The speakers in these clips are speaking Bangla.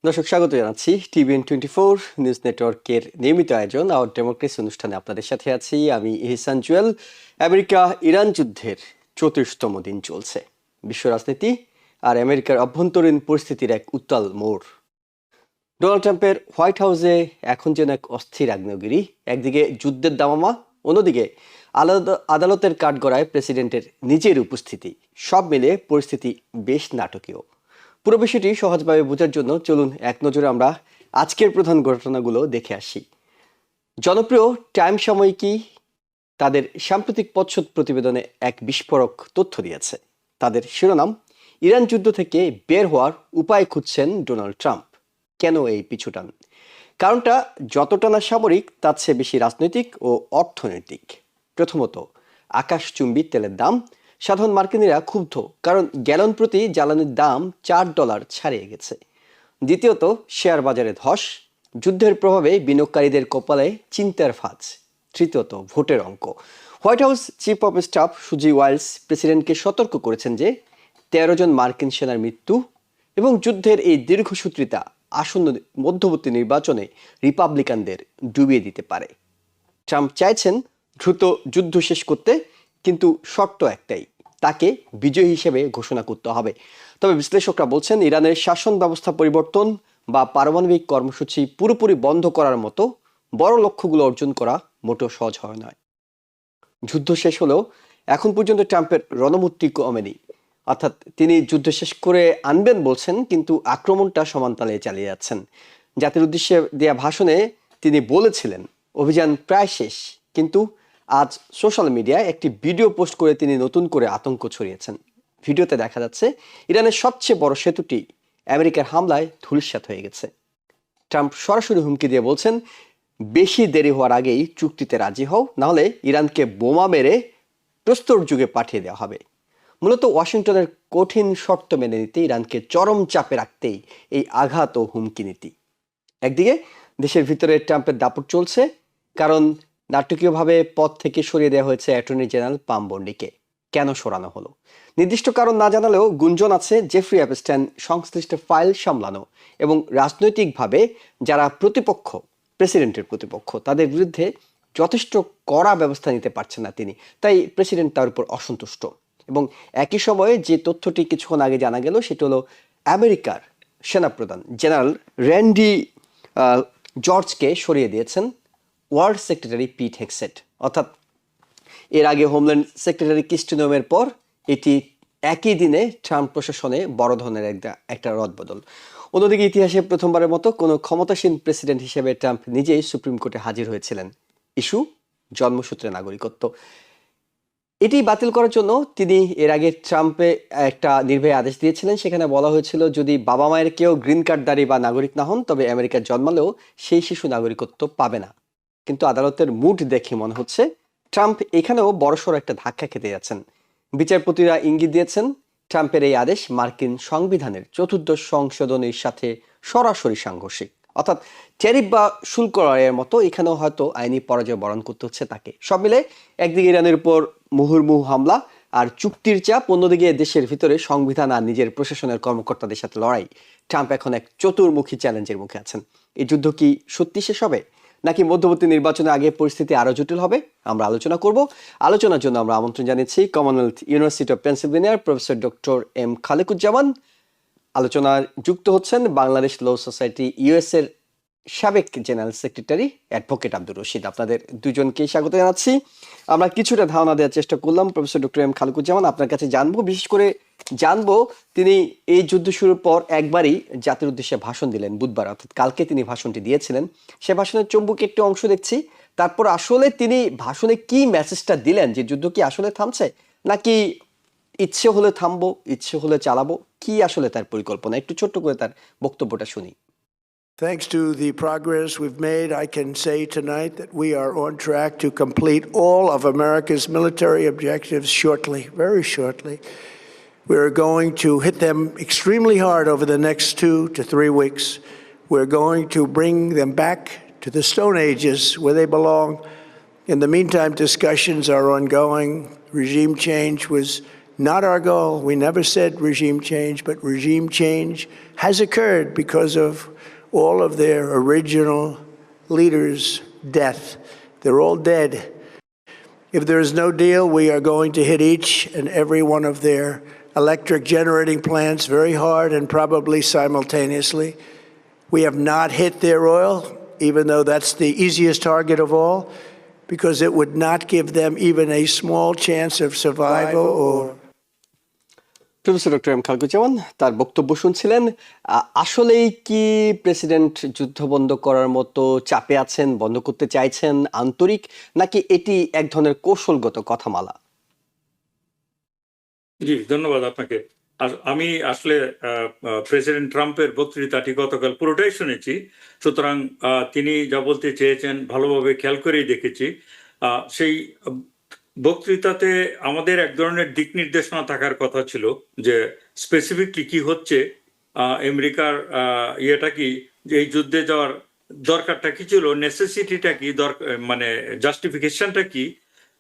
দর্শক স্বাগত জানাচ্ছি TVN24 নিউজ নেটওয়ার্কের নিয়মিত আয়োজন আওয়ার ডেমোক্রেসি অনুষ্ঠানে আপনাদের সাথে আছি আমি ইহসান জুয়েল। আমেরিকা ইরান যুদ্ধের 34তম দিন চলছে। বিশ্ব রাজনীতি আর আমেরিকার অভ্যন্তরীণ পরিস্থিতির এক উত্তাল মোড়। ডোনাল্ড ট্রাম্পের হোয়াইট হাউসে এখন যেন এক অস্থির আগ্নেয়গিরি। একদিকে যুদ্ধের দামামা, অন্যদিকে আদালতের কাঠগড়ায় প্রেসিডেন্টের নিজের উপস্থিতি। সব মিলে পরিস্থিতি বেশ নাটকীয়। পুরো বিষয়টি সহজভাবে বোঝার জন্য চলুন এক নজরে আমরা আজকের প্রধান ঘটনাগুলো দেখে আসি। জনপ্রিয় টাইম সাময়িকী তাদের সাম্প্রতিক পশ্চাৎ প্রতিবেদনে এক বিস্ফোরক তথ্য দিয়েছে। তাদের শিরোনাম, ইরান যুদ্ধ থেকে বের হওয়ার উপায় খুঁজছেন ডোনাল্ড ট্রাম্প। কেন এই পিছুটান? কারণটা যতটা না সামরিক তার চেয়ে বেশি রাজনৈতিক ও অর্থনৈতিক। প্রথমত, আকাশচুম্বী তেলের দাম। সাধারণ মার্কিনীরা ক্ষুব্ধ, কারণ গ্যালন প্রতি জ্বালানির দাম $4 ছাড়িয়ে গেছে। দ্বিতীয়ত, শেয়ার বাজারে ধস। যুদ্ধের প্রভাবে বিনিয়োগকারীদের কপালে চিন্তার ফাঁজ। তৃতীয়ত, ভোটের অঙ্ক। White house chief of staff সুজি ওয়াইলস প্রেসিডেন্টকে সতর্ক করেছেন যে 13 জন মার্কিন সেনার মৃত্যু এবং যুদ্ধের এই দীর্ঘসূত্রিতা আসন্ন মধ্যবর্তী নির্বাচনে রিপাবলিকানদের ডুবিয়ে দিতে পারে। ট্রাম্প চাইছেন দ্রুত যুদ্ধ শেষ করতে, কিন্তু শর্ত একটাই, তাকে বিজয়ী হিসেবে ঘোষণা করতে হবে। তবে বিশ্লেষকরা বলছেন ইরানের শাসন ব্যবস্থা পরিবর্তন বা পারমাণবিক কর্মসূচি পুরোপুরি বন্ধ করার মতো বড় লক্ষ্যগুলো অর্জন করা মোটেও সহজ হয় নয়। যুদ্ধ শেষ হলেও এখন পর্যন্ত ট্রাম্পের রণমূর্তি কমেনি। অর্থাৎ তিনি যুদ্ধ শেষ করে আনবেন বলছেন, কিন্তু আক্রমণটা সমানতালে চালিয়ে যাচ্ছেন। জাতির উদ্দেশ্যে দেয়া ভাষণে তিনি বলেছিলেন অভিযান প্রায় শেষ, কিন্তু আজ সোশ্যাল মিডিয়ায় একটি ভিডিও পোস্ট করে তিনি নতুন করে আতঙ্ক ছড়িয়েছেন। ভিডিওতে দেখা যাচ্ছে ইরানের সবচেয়ে বড় সেতুটি আমেরিকার হামলায় ধূলিসাৎ হয়ে গেছে। ট্রাম্প সরাসরি হুমকি দিয়ে বলছেন, বেশি দেরি হওয়ার আগেই চুক্তিতে রাজি হও, নাহলে ইরানকে বোমা মেরে প্রস্তর যুগে পাঠিয়ে দেওয়া হবে। মূলত ওয়াশিংটনের কঠিন শর্ত মেনে নিতে, ইরানকে চরম চাপে রাখতেই এই আঘাত ও হুমকি নীতি। একদিকে দেশের ভিতরে ট্রাম্পের দাপট চলছে, কারণ নাটকীয়ভাবে পদ থেকে সরিয়ে দেওয়া হয়েছে অ্যাটর্নি জেনারেল পাম বন্ডিকে। কেন সরানো হলো নির্দিষ্ট কারণ না জানালেও গুঞ্জন আছে জেফ্রি অ্যাপস্টাইন সংশ্লিষ্ট ফাইল সামলানো এবং রাজনৈতিকভাবে যারা প্রতিপক্ষ, প্রেসিডেন্টের প্রতিপক্ষ, তাদের বিরুদ্ধে যথেষ্ট কড়া ব্যবস্থা নিতে পারছেন না তিনি, তাই প্রেসিডেন্ট তার উপর অসন্তুষ্ট। এবং একই সময়ে যে তথ্যটি কিছুক্ষণ আগে জানা গেল সেটা হলো আমেরিকার সেনাপ্রধান জেনারেল র্যান্ডি জর্জকে সরিয়ে দিয়েছেন ওয়ার্ল্ড সেক্রেটারি পিট হেগসেট। অর্থাৎ এর আগে হোমল্যান্ড সেক্রেটারি ক্রিস্টি নোমের পর এটি একই দিনে ট্রাম্প প্রশাসনে বড় ধরনের একটা রদবদল। অন্যদিকে ইতিহাসে প্রথমবারের মতো কোনো ক্ষমতাসীন প্রেসিডেন্ট হিসেবে ট্রাম্প নিজেই সুপ্রিম কোর্টে হাজির হয়েছিলেন। ইস্যু জন্মসূত্রে নাগরিকত্ব। এটি বাতিল করার জন্য তিনি এর আগে ট্রাম্পে একটা নির্ভয়া আদেশ দিয়েছিলেন। সেখানে বলা হয়েছিল যদি বাবা মায়ের কেউ গ্রিন কার্ডধারী বা নাগরিক না হন তবে আমেরিকার জন্মালেও সেই শিশু নাগরিকত্ব পাবে না। কিন্তু আদালতের মুড দেখে মনে হচ্ছে ট্রাম্প এখানেও বড়সড় একটা ধাক্কা খেতে যাচ্ছেন। বিচারপতিরা ইঙ্গিত দিয়েছেন ট্রাম্পের এই আদেশ মার্কিন সংবিধানের ৪র্দশ সংশোধনীর সাথে সরাসরি সাংঘর্ষিক। অর্থাৎ ট্যারিফ বা শুল্ক লড়াইয়ের মতো এখানেও হয়তো আইনি পরাজয় বরণ করতে হচ্ছে তাকে। সব মিলে একদিকে ইরানের উপর মুহুর্মুহু হামলা আর চুক্তির চাপ, অন্যদিকে দেশের ভিতরে সংবিধান আর নিজের প্রশাসনের কর্মকর্তাদের সাথে লড়াই। ট্রাম্প এখন এক চতুর্মুখী চ্যালেঞ্জের মুখে আছেন। এই যুদ্ধ কি সত্যি শেষ হবে, নাকি মধ্যবর্তী নির্বাচনের আগে পরিস্থিতি আরো জটিল হবে? আমরা আলোচনা করব। আলোচনার জন্য আমরা আমন্ত্রণ জানিয়েছি কমনওয়েলথ ইউনিভার্সিটি অফ পেনসিলভেনিয়ার প্রফেসর ডক্টর এম খালেকুজ্জামান। আলোচনায় যুক্ত হচ্ছেন বাংলাদেশ ল সোসাইটি ইউএস এর সাবেক general secretary advocate Abdur Rashid. আপনাদের দুজনকে স্বাগত জানাচ্ছি। আমরা কিছুটা ধারণা দেওয়ার চেষ্টা করলাম। প্রফেসর ডক্টর এম খালেকুজ্জামান, আপনার কাছে জানবো, বিশেষ করে জানবো তিনি এই যুদ্ধ শুরুর পর একবারই জাতির উদ্দেশ্যে ভাষণ দিলেন বুধবার, অর্থাৎ কালকে তিনি ভাষণটি দিয়েছিলেন। সে ভাষণের চুম্বক একটি অংশ দেখছি। তারপর আসলে তিনি ভাষণে কি মেসেজটা দিলেন, যে যুদ্ধ কি আসলে থামছে, নাকি ইচ্ছে হলে থামবো, ইচ্ছে হলে চালাবো, কি আসলে তার পরিকল্পনা? একটু ছোট্ট করে তার বক্তব্যটা শুনি। Thanks to the progress we've made, I can say tonight that we are on track to complete all of America's military objectives shortly, very shortly. We're going to hit them extremely hard over the next 2 to 3 weeks. We're going to bring them back to the Stone Ages where they belong. In the meantime, discussions are ongoing. Regime change was Not our goal. We never said regime change, but regime change has occurred because of all of their original leaders' death. They're all dead. If there is no deal, we are going to hit each and every one of their electric generating plants very hard and probably simultaneously. We have not hit their oil, even though that's the easiest target of all, because it would not give them even a small chance of survival or professor doctor M Khalequzzaman তার বক্তব্য শুনছিলেন। আসলেই কি প্রেসিডেন্ট যুদ্ধ বন্ধ করার মতো চাপে আছেন, বন্ধ করতে চাইছেন আন্তরিক, নাকি এটি এক ধরনের কৌশলগত কথামালা? জি, ধন্যবাদ আপনাকে। আমি আসলে প্রেসিডেন্ট ট্রাম্পের বক্তৃতাটি গতকাল পুরোটাই শুনেছি, সুতরাং তিনি যা বলতে চেয়েছেন ভালোভাবে খেয়াল করেই দেখেছি। সেই বক্তৃতাতে আমাদের এক ধরনের দিক নির্দেশনা থাকার কথা ছিল যে স্পেসিফিকলি কি হচ্ছে, আমেরিকার ইয়েটা কি, যে এই যুদ্ধে যাওয়ার দরকারটা কি ছিল, নেসেসিটিটা কি, মানে জাস্টিফিকেশনটা কি,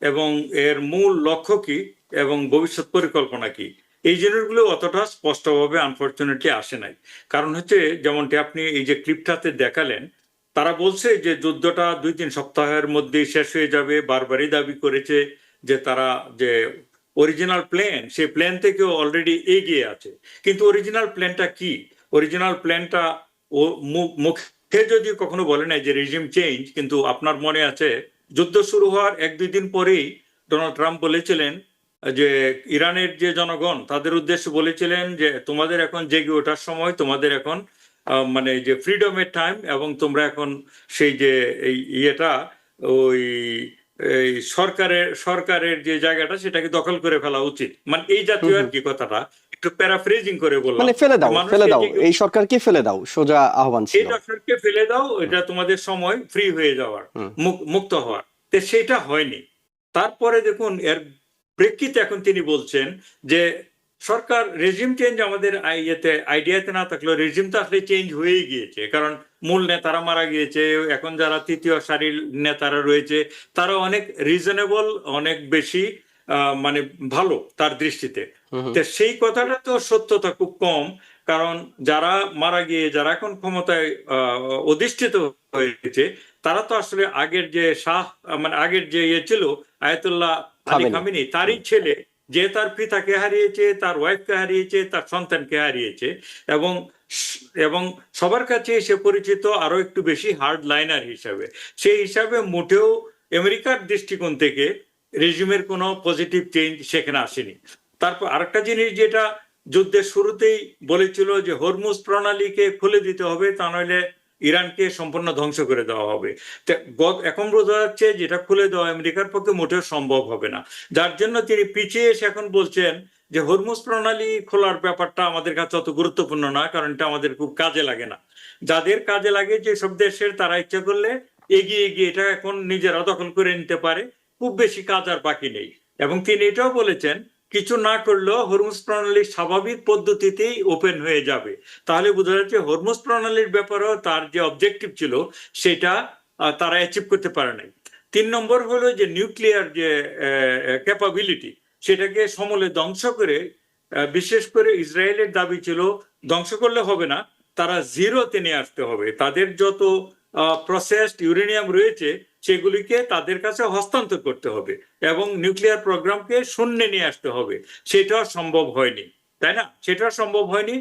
এবং এর মূল লক্ষ্য কি, এবং ভবিষ্যৎ পরিকল্পনা কি। এই জিনিসগুলো অতটা স্পষ্টভাবে আনফরচুনেটলি আসে নাই। কারণ হচ্ছে, যেমনটি আপনি এই যে ক্লিপটাতে দেখালেন, তারা বলছে যে যুদ্ধটা 2-3 সপ্তাহের মধ্যেই শেষ হয়ে যাবে। বারবারই দাবি করেছে যে তারা যে অরিজিনাল প্ল্যান, সেই প্ল্যান থেকেও অলরেডি এগিয়ে আছে। কিন্তু অরিজিনাল প্ল্যানটা কি? অরিজিনাল প্ল্যানটা ও মুখে যদি কখনো বলে নাই যে রেজিম চেঞ্জ, কিন্তু আপনার মনে আছে যুদ্ধ শুরু হওয়ার 1-2 দিন পরেই ডোনাল্ড ট্রাম্প বলেছিলেন যে ইরানের যে জনগণ, তাদের উদ্দেশ্যে বলেছিলেন যে তোমাদের এখন জেগে ওঠার সময়, তোমাদের এখন মানে যে ফ্রিডমের টাইম, এবং তোমরা এখন সেই যে এই ইয়েটা, ওই এই সরকারের যে জায়গাটা, সেটাকে দখল করে ফেলা উচিত। মানে এই জাতীয় আর কি কথাটা একটু প্যারাফ্রেজিং করে বললাম, মানে ফেলে দাও, এই সরকারকে ফেলে দাও, সোজা আহ্বান ছিল। এই সরকারকে ফেলে দাও, এটা তোমাদের সময় ফ্রি হয়ে যাওয়ার, মুক্ত হওয়ার। তো সেটা হয়নি। তারপরে দেখুন, এর প্রেক্ষিতে এখন তিনি বলছেন যে সরকার রেজিম চেঞ্জ আমাদের আইডিয়াতে না থাকলেও রেজিম তো আসলে চেঞ্জ হয়েই গিয়েছে, কারণ মূল নেতারা মারা গিয়েছে। এখন যারা তৃতীয় সারির নেতারা রয়েছে, তারা অনেক রিজনেবল, অনেক বেশি মানে ভালো তার দৃষ্টিতে। তো সেই কথাটা তো সত্যতা খুব কম, কারণ যারা মারা গিয়ে, যারা এখন ক্ষমতায় অধিষ্ঠিত হয়েছে, তারা তো আসলে আগের যে মানে আগের যে ইয়ে ছিল আয়াতুল্লাহ আলী খামেনি, তারই ছেলে, যে তার পিতাকে হারিয়েছে, তার ওয়াইফকে হারিয়েছে, তার সন্তানকে হারিয়েছে, এবং সবার কাছে সে পরিচিত আরো একটু বেশি হার্ড লাইনার হিসাবে। সেই হিসাবে মোটেও আমেরিকার দৃষ্টিকোণ থেকে রেজিমের কোনো পজিটিভ চেঞ্জ সেখানে আসেনি। তারপর আরেকটা জিনিস যেটা যুদ্ধের শুরুতেই বলেছিল যে হরমুজ প্রণালীকে খুলে দিতে হবে, তা নইলে ইরানকে সম্পূর্ণ ধ্বংস করে দেওয়া হবে। এখন বোঝা যাচ্ছে যেটা খুলে দেওয়া আমেরিকার পক্ষে মোটেও সম্ভব হবে না, যার জন্য তিনি পিছিয়ে এসে এখন বলছেন যে হরমুজ প্রণালী খোলার ব্যাপারটা আমাদের কাছে অত গুরুত্বপূর্ণ না, কারণ এটা আমাদের খুব কাজে লাগে না। যাদের কাজে লাগে, যে সব দেশের, তারা ইচ্ছা করলে এগিয়ে গিয়ে এটা এখন নিজেরা দখল করে নিতে পারে, খুব বেশি কাজ আর বাকি নেই। এবং তিনি এটাও বলেছেন কিছু না করলেও হরমুজ প্রণালী স্বাভাবিক পদ্ধতিতেই ওপেন হয়ে যাবে। তাহলে বোঝা যাচ্ছে হরমুজ প্রণালীর ব্যাপারেও তার যে অবজেক্টিভ ছিল সেটা তারা অ্যাচিভ করতে পারে নাই। 3 নম্বর হলো যে নিউক্লিয়ার যে ক্যাপাবিলিটি, সেটাকে সমূলে ধ্বংস করে, বিশেষ করে ইসরায়েলের দাবি ছিল ধ্বংস করলে হবে না, তারা জিরোতে নিয়ে আসতে হবে। তাদের যত প্রসেসড ইউরেনিয়াম রয়েছে সেগুলিকে তাদের কাছে হস্তান্তর করতে হবে, এবং নিউক্লিয়ার প্রোগ্রামকে শূন্যে নিয়ে আসতে হবে। সেটা সম্ভব হয়নি, তাই না? সেটা সম্ভব হয়নি।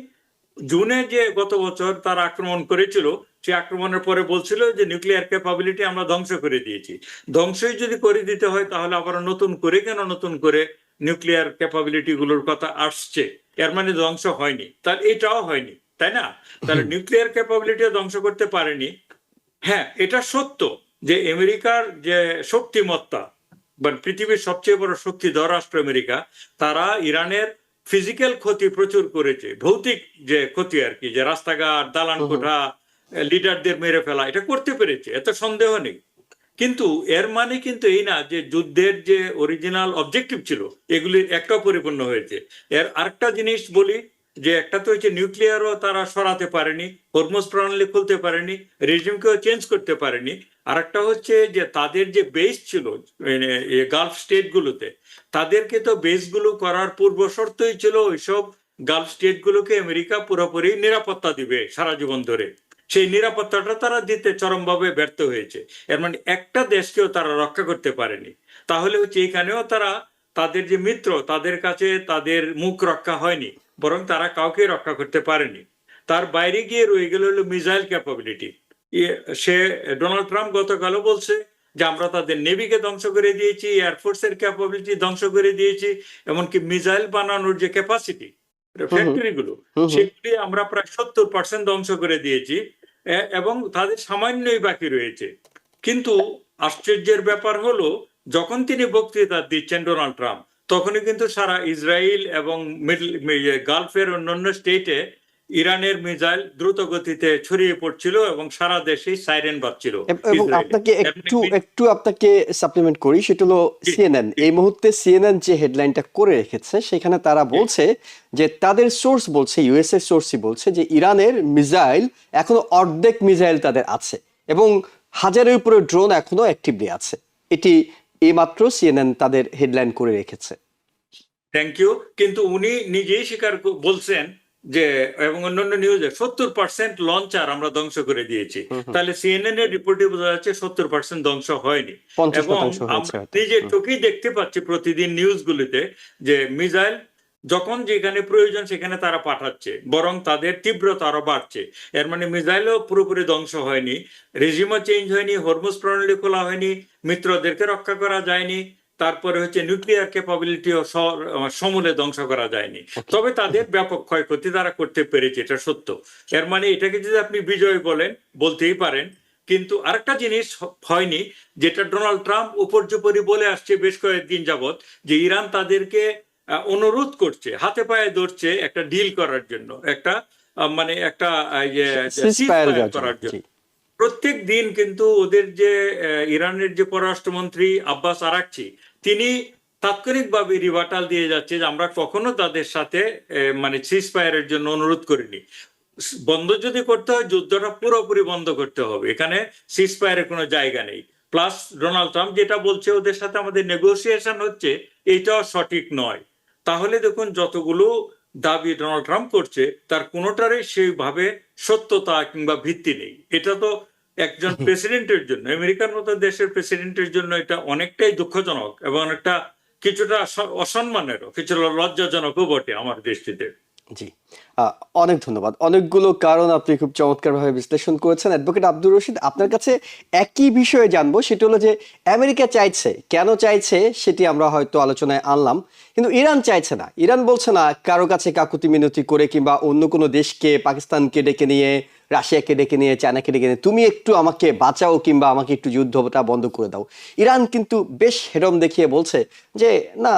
জুনে যে গত বছর তারা আক্রমণ করেছিল, সেই আক্রমণের পরে বলছিল যে নিউক্লিয়ার ক্যাপাবিলিটি আমরা ধ্বংস করে দিয়েছি। ধ্বংসই যদি করে দিতে হয়, তাহলে আবার নতুন করে নিউক্লিয়ার ক্যাপাবিলিটি গুলোর কথা আসছে, এর মানে ধ্বংস হয়নি। তার এটাও হয়নি, তাই না? তাহলে নিউক্লিয়ার ক্যাপাবিলিটি ধ্বংস করতে পারেনি। হ্যাঁ, এটা সত্য যে আমেরিকার যে শক্তিমত্তা, বা পৃথিবীর সবচেয়ে বড় শক্তিধর রাষ্ট্র আমেরিকা, তারা ইরানের ফিজিক্যাল ক্ষতি প্রচুর করেছে, ভৌতিক যে ক্ষতি আর কি, যে রাস্তাঘাট, দালান কোঠা, লিডারদের মেরে ফেলা, এটা করতে পেরেছে, এত সন্দেহ নেই। কিন্তু এর মানে কিন্তু এই না যে যুদ্ধের যে অরিজিনাল অবজেক্টিভ ছিল এগুলির একটা পরিপূর্ণ হয়েছে। এর আরেকটা জিনিস বলি, যে একটা তো হচ্ছে নিউক্লিয়ারও তারা সরাতে পারেনি, হরমুজ প্রণালী খুলতে পারেনি, রেজিমকেও চেঞ্জ করতে পারেনি। আর একটা হচ্ছে যে তাদের যে বেস ছিল গালফ স্টেটগুলোতে, তাদেরকে তো বেসগুলো করার পূর্ব শর্তই ছিল ওইসব গালফ স্টেটগুলোকে আমেরিকা পুরোপুরি নিরাপত্তা দিবে সারা জীবন ধরে। সেই নিরাপত্তাটা তারা দিতে চরমভাবে ব্যর্থ হয়েছে। এর মানে একটা দেশকেও তারা রক্ষা করতে পারেনি। তাহলে হচ্ছে এখানেও তারা তাদের যে মিত্র, তাদের কাছে তাদের মুখ রক্ষা হয়নি, বরং তারা কাউকে রক্ষা করতে পারেনি। তার বাইরে গিয়ে রয়ে গেল হলো মিসাইল ক্যাপাবিলিটি। সে ডোনাল্ড ট্রাম্প গতকালও বলছে যে আমরা তাদের নেভিকে ধ্বংস করে দিয়েছি, এয়ারফোর্সের ক্যাপাবিলিটি ধ্বংস করে দিয়েছি, এমনকি মিসাইল বানানোর যে ক্যাপাসিটি ফ্যাক্টরি গুলো, সেগুলি আমরা প্রায় 70% ধ্বংস করে দিয়েছি, এবং তাদের সামান্যই বাকি রয়েছে। কিন্তু আশ্চর্যের ব্যাপার হলো, যখন তিনি বক্তৃতা দিচ্ছেন ডোনাল্ড ট্রাম্প, তখনই কিন্তু সারা ইসরায়েল এবং গালফের অন্যান্য স্টেটে ইরানের মিসাইল দ্রুত গতিতে ছড়িয়ে পড়ছিল এবং সারা দেশেই সাইরেন বাজছিল। এবং আপনাকে সাপ্লিমেন্ট করি, সেটা হলো সিএনএন এই মুহূর্তে সিএনএন যে হেডলাইনটা করে রেখেছে, সেখানে তারা বলছে যে তাদের সোর্স বলছে, ইউএস এর সোর্সই বলছে যে ইরানের মিসাইল এখনো অর্ধেক মিসাইল তাদের আছে এবং হাজারের উপরে ড্রোন এখনো অ্যাক্টিভলি আছে। এটি এইমাত্র সিএনএন তাদের হেডলাইন করে রেখেছে। Thank you. কিন্তু উনি নিজেই স্বীকার বলছেন যে, এবং অন্যান্য নিউজে 70% লঞ্চার আমরা ধ্বংস করে দিয়েছি। তাহলে সিএনএন এর রিপোর্টে বোঝা যাচ্ছে 70% ধ্বংস হয়নি। এবং আমরা নিজের চোখেই দেখতে পাচ্ছি প্রতিদিন নিউজগুলিতে যে মিসাইল যখন যেখানে প্রয়োজন সেখানে তারা পাঠাচ্ছে, বরং তাদের তীব্রতা আরো বাড়ছে। এর মানে মিসাইলও পুরোপুরি ধ্বংস হয়নি, রেজিমও চেঞ্জ হয়নি, হরমুজ প্রণালী খোলা হয়নি, মিত্রদেরকে রক্ষা করা যায়নি, তারপরে হচ্ছে নিউক্লিয়ার ক্যাপাবিলিটিও সমূলে ধ্বংস করা যায়নি। তবে তাদের ব্যাপক ক্ষয়ক্ষতি তারা করতে পেরেছে, এটা সত্য। এর মানে এটাকে যদি আপনি বিজয় বলেন, বলতেই পারেন। কিন্তু আরেকটা জিনিস হয়নি, যেটা ডোনাল্ড ট্রাম্প উপর্যুপরি বলে আসছে বেশ কয়েকদিন যাবত, যে ইরান তাদেরকে অনুরোধ করছে, হাতে পায়ে ধরছে একটা ডিল করার জন্য, একটা মানে একটা করার জন্য। প্রত্যেক দিন কিন্তু ওদের যে ইরানের যে পররাষ্ট্রমন্ত্রী আব্বাস আরাকচি, তিনি তাৎক্ষণিকভাবে রিভার্টাল দিয়ে যাচ্ছে যে আমরা কখনো তাদের সাথে মানে সিজফায়ারের জন্য অনুরোধ করিনি। বন্ধ যদি করতে হয়, যুদ্ধটা পুরোপুরি বন্ধ করতে হবে, এখানে সিজফায়ারের কোনো জায়গা নেই। প্লাস ডোনাল্ড ট্রাম্প যেটা বলছে ওদের সাথে আমাদের নেগোসিয়েশন হচ্ছে, এটাও সঠিক নয়। তাহলে দেখুন, যতগুলো দাবি ডোনাল্ড ট্রাম্প করছে তার কোনোটারই সেইভাবে সত্যতা কিংবা ভিত্তি নেই। এটা তো একজন প্রেসিডেন্টের জন্য, আমেরিকার মতো দেশের প্রেসিডেন্টের জন্য এটা অনেকটাই দুঃখজনক এবং একটা কিছুটা অসম্মানেরও, কিছুটা লজ্জাজনকও বটে আমার দৃষ্টিতে। জি, অনেক ধন্যবাদ। অনেকগুলো কারণ আপনি খুব চমৎকারভাবে বিশ্লেষণ করেছেন। অ্যাডভোকেট আব্দুর রশিদ, আপনার কাছে একই বিষয়ে জানবো, সেটা হলো যে আমেরিকা চাইছে, কেন চাইছে সেটি আমরা হয়তো আলোচনায় আনলাম, কিন্তু ইরান চাইছে না। ইরান বলছে না কারো কাছে কাকুতি মিনতি করে কিংবা অন্য কোনো দেশকে, পাকিস্তানকে ডেকে নিয়ে, রাশিয়াকে ডেকে নিয়ে, চায়নাকে ডেকে নিয়ে তুমি একটু আমাকে বাঁচাও কিংবা আমাকে একটু যুদ্ধটা বন্ধ করে দাও। ইরান কিন্তু বেশ হেরম দেখিয়ে বলছে যে না,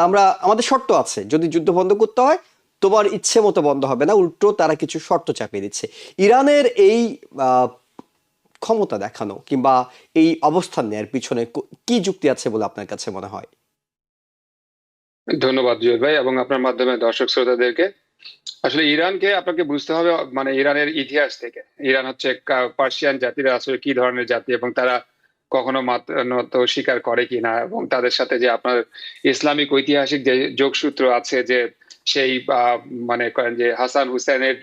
আমাদের শর্ত আছে, যদি যুদ্ধ বন্ধ করতে হয় তোমার ইচ্ছে মতো বন্ধ হবে না, উল্টো তারা কিছু শর্ত চাপিয়ে দিচ্ছে। ইরানের এই ক্ষমতা দেখানো কিংবা এই অবস্থান নেওয়ার পিছনে কি যুক্তি আছে বলে আপনার কাছে মনে হয়? ধন্যবাদ জুয়েল ভাই, এবং আপনার মাধ্যমে দর্শক শ্রোতাদেরকে। আসলে ইরানকে আপনাকে বুঝতে হবে মানে ইরানের ইতিহাস থেকে। ইরান হচ্ছে পার্সিয়ান জাতিরা আসলে কি ধরনের জাতি এবং তারা কখনো মাত্রানত স্বীকার করে কিনা, এবং তাদের সাথে যে আপনার ইসলামিক ঐতিহাসিক যে যোগসূত্র আছে, যে সেই মানে করেন যে হাসান হুসেনের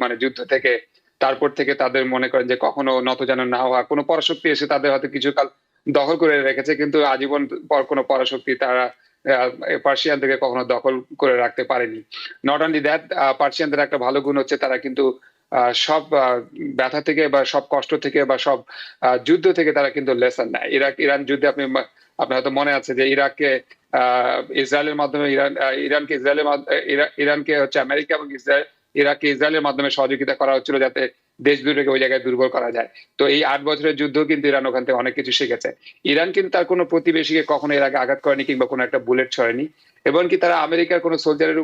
মানে যুদ্ধ থেকে তারপর থেকে তাদের মনে করেন যে কখনো নত যেন না হওয়া, কোনো পরাশক্তি এসে তাদের হয়তো কিছুকাল দখল করে রেখেছে, কিন্তু আজীবন পর কোনো পরাশক্তি তারা পার্সিয়ানদেরকে কখনো দখল করে রাখতে পারেনি। নট অনলি দ্যাট, পার্সিয়ানদের একটা ভালো গুণ হচ্ছে তারা কিন্তু সব ব্যথা থেকে বা সব কষ্ট থেকে বা সব যুদ্ধ থেকে তারা কিন্তু লেসন নেয়। ইরান যুদ্ধে আপনার হয়তো মনে আছে যে ইসরায়েলের মাধ্যমে ইরানকে হচ্ছে আমেরিকা এবং ইরাককে ইসরায়েলের মাধ্যমে সহযোগিতা করা হচ্ছিল যাতে দেশ দুটোকে ওই জায়গায় দুর্বল করা যায়। তো এই 8 বছরের যুদ্ধ কিন্তু ইরান ওখান থেকে অনেক কিছু শিখেছে। ইরান কিন্তু তার কোনো প্রতিবেশীকে কখনো এর আগে আঘাত করেনি কিংবা কোনো একটা বুলেট ছড়েনি, এবং কি তারা আমেরিকার কোনো সোলজারের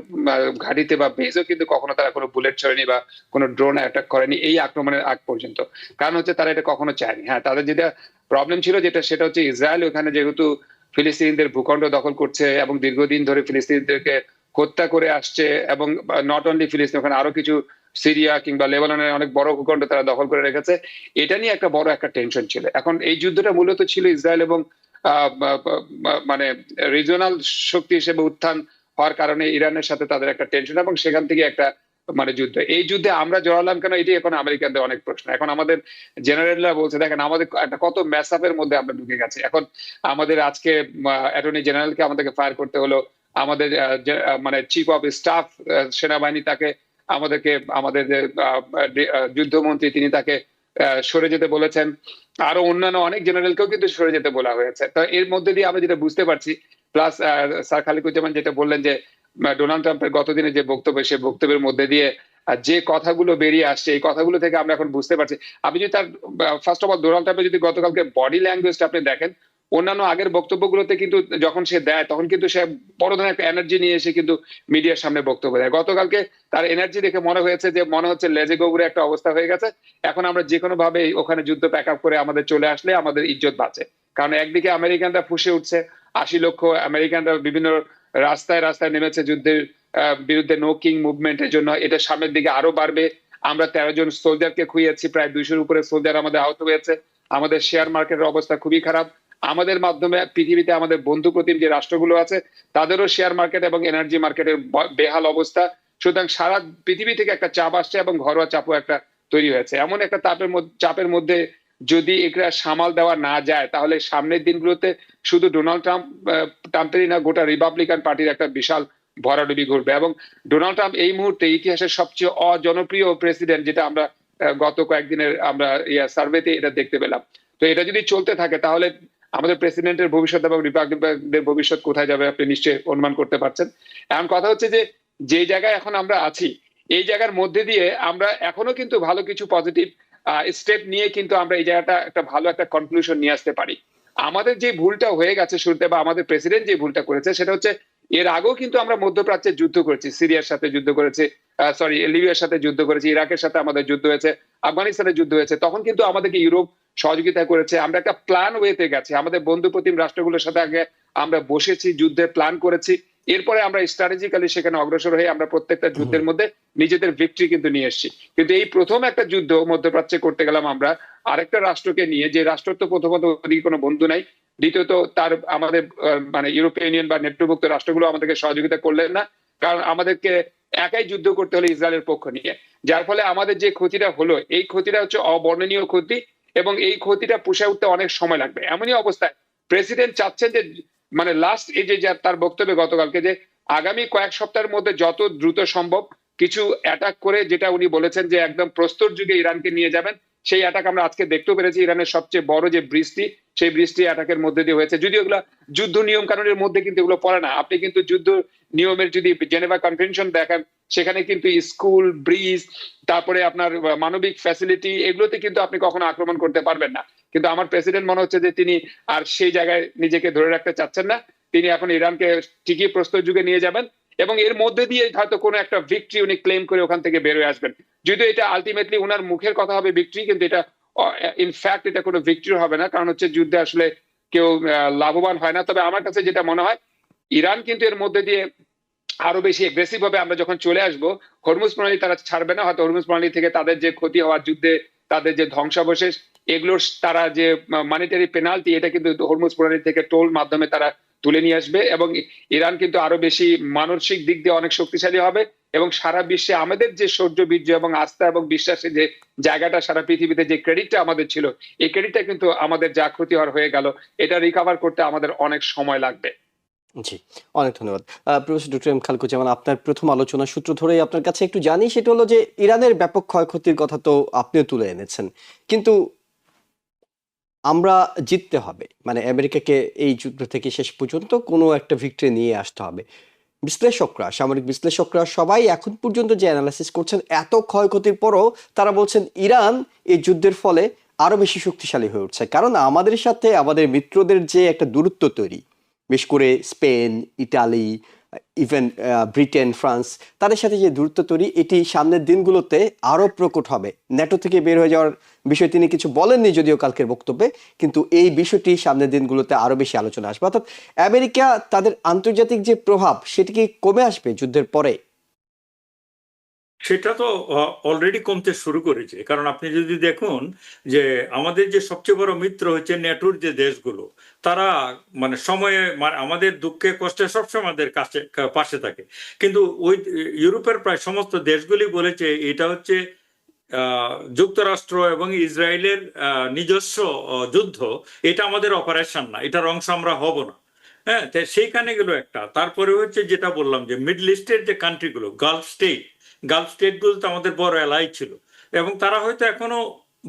ঘাঁটিতে বা বেজও কিন্তু কখনো তারা কোনো বুলেট ছড়েনি বা কোনো ড্রোন অ্যাটাক করেনি এই আক্রমণের আগ পর্যন্ত। কারণ হচ্ছে তারা এটা কখনো চায়নি। হ্যাঁ, তাদের যেটা প্রবলেম ছিল সেটা হচ্ছে ইসরায়েল ওখানে যেহেতু ফিলিস্তিনিদের ভূখণ্ড দখল করছে এবং দীর্ঘদিন ধরে ফিলিস্তিনিদেরকে হত্যা করে আসছে, এবং নট অনলি ফিলিস্তিন, ওখানে আরো কিছু সিরিয়া কিংবা লেবাননের অনেক বড় ভূখণ্ড তারা দখল করে রেখেছে। এটা নিয়ে একটা বড় একটা টেনশন ছিল। এখন এই যুদ্ধটা মূলত ছিল ইসরায়েল এবং মানে রিজিওনাল শক্তি হিসেবে উত্থান হওয়ার কারণে ইরানের সাথে তাদের একটা টেনশন, এবং সেখান থেকে একটা মানে যুদ্ধ। এই যুদ্ধে আমরা জড়ালাম কেন, এটি এখন আমেরিকানদের অনেক প্রশ্ন। এখন আমাদের জেনারেলরা বলছে দেখেন আমাদের একটা কত ম্যাসআপের মধ্যে আমরা ঢুকে গেছি। এখন আমাদের আজকে অ্যাটর্নি জেনারেলকে আমাদেরকে ফায়ার করতে হলো, আমাদের মানে চিফ অফ স্টাফ সেনাবাহিনী তাকে আমাদেরকে, আমাদের যুদ্ধমন্ত্রী তিনি তাকে সরে যেতে বলেছেন, আরো অন্যান্য অনেক জেনারেলকেও কিন্তু সরে যেতে বলা হয়েছে। তো এর মধ্যে দিয়ে আমরা যেটা বুঝতে পারছি, প্লাস স্যার খালিকুজ্জামান যেটা বললেন যে ডোনাল্ড ট্রাম্পের গতদিনে যে বক্তব্য, সেই বক্তব্যের মধ্যে দিয়ে যে কথাগুলো বেরিয়ে আসছে, এই কথাগুলো থেকে আমরা এখন বুঝতে পারছি। আপনি যদি তার ফার্স্ট অফ অল ডোনাল্ড ট্রাম্পের যদি গতকালকে বডি ল্যাঙ্গুয়েজটা আপনি দেখেন, অন্যান্য আগের বক্তব্যগুলোতে কিন্তু যখন সে দেয় তখন কিন্তু সে বড় ধরনের একটা এনার্জি নিয়ে এসে কিন্তু মিডিয়ার সামনে বক্তব্য দেয়। গতকালকে তার এনার্জি দেখে মনে হয়েছে যে মনে হচ্ছে লেজে গোবরে একটা অবস্থা হয়ে গেছে, এখন আমরা যে কোনো ভাবে ওখানে যুদ্ধ প্যাক আপ করে আমাদের চলে আসলে আমাদের ইজ্জত বাঁচে। কারণ একদিকে আমেরিকানরা ফুঁসে উঠছে, 80 লক্ষ আমেরিকানরা বিভিন্ন রাস্তায় রাস্তায় নেমেছে যুদ্ধের বিরুদ্ধে নো কিং মুভমেন্টের জন্য। এটা সামনের দিকে আরো বাড়বে। আমরা 13 জন সোলজারকে খুইয়েছি, প্রায় 200-র উপরে সোলজার আমাদের আহত হয়েছে। আমাদের শেয়ার মার্কেটের অবস্থা খুবই খারাপ। আমাদের মাধ্যমে পৃথিবীতে আমাদের বন্ধু প্রতিম যে রাষ্ট্রগুলো আছে তাদেরও শেয়ার মার্কেট এবং এনার্জি মার্কেটের বেহাল অবস্থা। সুতরাং সারা পৃথিবী থেকে একটা চাপ আসছে এবং ঘরোয়া চাপও একটা তৈরি হয়েছে। এমন একটা চাপের মধ্যে যদি এগুলা সামাল দেওয়া না যায়, তাহলে সামনের দিনগুলোতে শুধু ডোনাল্ড ট্রাম্পেরই না, গোটা রিপাবলিকান পার্টির একটা বিশাল ভরাডুবি ঘটবে। এবং ডোনাল্ড ট্রাম্প এই মুহূর্তে ইতিহাসের সবচেয়ে অজনপ্রিয় প্রেসিডেন্ট, যেটা আমরা গত কয়েকদিনের আমরা সার্ভেতে এটা দেখতে পেলাম। তো এটা যদি চলতে থাকে তাহলে আমাদের প্রেসিডেন্টের ভবিষ্যৎ এবং রিপাবলিকানদের ভবিষ্যৎ কোথায় যাবে আপনি নিশ্চয়ই অনুমান করতে পারছেন। এখন কথা হচ্ছে যে জায়গায় এখন আমরা আছি, এই জায়গার মধ্যে দিয়ে আমরা এখনো কিন্তু ভালো কিছু পজিটিভ স্টেপ নিয়ে কিন্তু আমরা এই জায়গাটা একটা ভালো একটা কনক্লুশন নিয়ে আসতে পারি। আমাদের যে ভুলটা হয়ে গেছে শুরুতে, বা আমাদের প্রেসিডেন্ট যে ভুলটা করেছে, সেটা হচ্ছে এর আগেও কিন্তু আমরা মধ্যপ্রাচ্যে যুদ্ধ করেছি, সিরিয়ার সাথে যুদ্ধ করেছি, লিবিয়ার সাথে যুদ্ধ করেছি, ইরাকের সাথে আমাদের যুদ্ধ হয়েছে, আফগানিস্তানের যুদ্ধ হয়েছে। তখন কিন্তু আমাদেরকে ইউরোপ সহযোগিতা করেছে। আমরা একটা প্ল্যান ওয়েতে গেছি, আমাদের বন্ধু প্রতিম রাষ্ট্রগুলোর সাথে আগে আমরা বসেছি, যুদ্ধের প্ল্যান করেছি, এরপরে আমরা স্ট্র্যাটেজিক্যালি সেখানে অগ্রসর হয়ে আমরা প্রত্যেকটা যুদ্ধের মধ্যে নিজেদের ভিক্টরি কিন্তু নিয়ে এসেছি। কিন্তু এই প্রথম একটা যুদ্ধ মধ্যপ্রাচ্যে করতে গেলাম আমরা আরেকটা রাষ্ট্রকে নিয়ে, যে রাষ্ট্র তো প্রথমত ওদিকে কোনো বন্ধু নাই, দ্বিতীয়ত তার আমাদের মানে ইউরোপিয়ান ইউনিয়ন বা নেটোভুক্ত রাষ্ট্রগুলো আমাদেরকে সহযোগিতা করলেন না, কারণ আমাদেরকে একাই যুদ্ধ করতে হলো ইসরায়েলের পক্ষ নিয়ে। যার ফলে আমাদের যে ক্ষতিটা হলো, এই ক্ষতিটা হচ্ছে অবর্ণনীয় ক্ষতি, এবং এই ক্ষতিটা পুষে উঠতে অনেক সময় লাগবে। এমনই অবস্থায় প্রেসিডেন্ট চাচ্ছেন যে মানে লাস্ট এই যে তার বক্তব্যে গতকালকে, যে আগামী কয়েক সপ্তাহের মধ্যে যত দ্রুত সম্ভব কিছু অ্যাটাক করে, যেটা উনি বলেছেন যে একদম প্রস্তর যুগে ইরানকে নিয়ে যাবেন, সেই অ্যাটাক আমরা আজকে দেখতেও পেরেছি। ইরানের সবচেয়ে বড় যে বৃষ্টি, সেই বৃষ্টি অ্যাটাকের মধ্যে দিয়ে হয়েছে। যদিও এগুলো যুদ্ধ নিয়ম কানুনের মধ্যে কিন্তু এগুলো পড়ে না। আপনি কিন্তু যুদ্ধ নিয়মের যদি জেনেভা কনভেনশন দেখেন, সেখানে কিন্তু স্কুল, ব্রিজ, তারপরে আপনার মানবিক ফ্যাসিলিটি, এগুলোতে কিন্তু আপনি কখনো আক্রমণ করতে পারবেন না। কিন্তু আমার প্রেসিডেন্ট মনে হচ্ছে যে তিনি আর সেই জায়গায় নিজেকে ধরে রাখতে চাচ্ছেন না। তিনি এখন ইরানকে ঠিকই প্রস্তর যুগে নিয়ে যাবেন, এবং এর মধ্যে দিয়ে হয়তো কোনো একটা ভিক্টরি উনি ক্লেম করে ওখান থেকে বের হয়ে আসবেন। যদিও এটা আলটিমেটলি উনার মুখের কথা হবে ভিক্টরি, কিন্তু এটা ইনফ্যাক্ট এটা কোনো ভিক্টরি হবে না, কারণ হচ্ছে যুদ্ধে আসলে কেউ লাভবান হয় না। তবে আমার কাছে যেটা মনে হয়, ইরান কিন্তু এর মধ্যে দিয়ে আরো বেশি এগ্রেসিভ হবে। আমরা যখন চলে আসবো, হরমুজ প্রণালী তারা ছাড়বে না, হয়তো হরমুজ প্রণালী থেকে তাদের যে ক্ষতি হওয়ার যুদ্ধে তাদের যে ধ্বংসাবশেষ, এগুলোর তারা যে মানিটারি পেনাল্টি, এটা কিন্তু হরমুজ প্রণালী থেকে টোল মাধ্যমে তারা তুলে নিয়ে আসবে। এবং ইরান কিন্তু আরো বেশি মানসিক দিক দিয়ে অনেক শক্তিশালী হবে, এবং সারা বিশ্বে আমাদের যে শৌর্য বীর্য এবং আস্থা এবং বিশ্বাসের যে জায়গাটা, সারা পৃথিবীতে যে ক্রেডিটটা আমাদের ছিল, এই ক্রেডিটটা কিন্তু আমাদের যা ক্ষতি হয়ে গেল, এটা রিকভার করতে আমাদের অনেক সময় লাগবে। জি, অনেক ধন্যবাদ প্রফেসর ডক্টর এম খালিকুজ্জামান। আপনার প্রথম আলোচনার সূত্র ধরেই আপনার কাছে একটু জানি, সেটা হলো যে ইরানের ব্যাপক ক্ষয়ক্ষতির কথা তো আপনিও তুলে এনেছেন, কিন্তু আমরা জিততে হবে, মানে আমেরিকাকে এই যুদ্ধ থেকে শেষ পর্যন্ত কোনো একটা ভিক্টরি নিয়ে আসতে হবে। বিশ্লেষকরা, সামরিক বিশ্লেষকরা সবাই এখন পর্যন্ত যে অ্যানালাইসিস করছেন, এত ক্ষয়ক্ষতির পরও তারা বলছেন ইরান এই যুদ্ধের ফলে আরো বেশি শক্তিশালী হয়ে উঠছে। কারণ আমাদের সাথে আমাদের মিত্রদের যে একটা দূরত্ব তৈরি, বিশেষ করে Spain, Italy even Britain, France, তাদের সাথে যে দূরত্ব তৈরি, এটি সামনের দিনগুলোতে আরো প্রকট হবে। ন্যাটো থেকে বের হয়ে যাওয়ার বিষয়ে তিনি কিছু বলেননি যদিও কালকের বক্তব্যে, কিন্তু এই বিষয়টি সামনের দিনগুলোতে আরো বেশি আলোচনা আসবে। অর্থাৎ আমেরিকা তাদের আন্তর্জাতিক যে প্রভাব সেটি কি কমে আসবে যুদ্ধের পরে? সেটা তো অলরেডি কমতে শুরু করেছে, কারণ আপনি যদি দেখুন যে আমাদের যে সবচেয়ে বড় মিত্র হচ্ছে ন্যাটোর যে দেশগুলো, তারা মানে সময়ে আমাদের দুঃখে কষ্টে সবসময় আমাদের কাছে পাশে থাকে। কিন্তু ওই ইউরোপের প্রায় সমস্ত দেশগুলি বলেছে এটা হচ্ছে যুক্তরাষ্ট্র এবং ইসরায়েলের নিজস্ব যুদ্ধ, এটা আমাদের অপারেশন না, এটার অংশ আমরা হব না। হ্যাঁ, সেইখানে গেল একটা। তারপরে হচ্ছে যেটা বললাম যে মিডল ইস্টের যে কান্ট্রিগুলো, গালফ স্টেটগুলো তো আমাদের বড় এলাই ছিল, এবং তারা হয়তো এখনো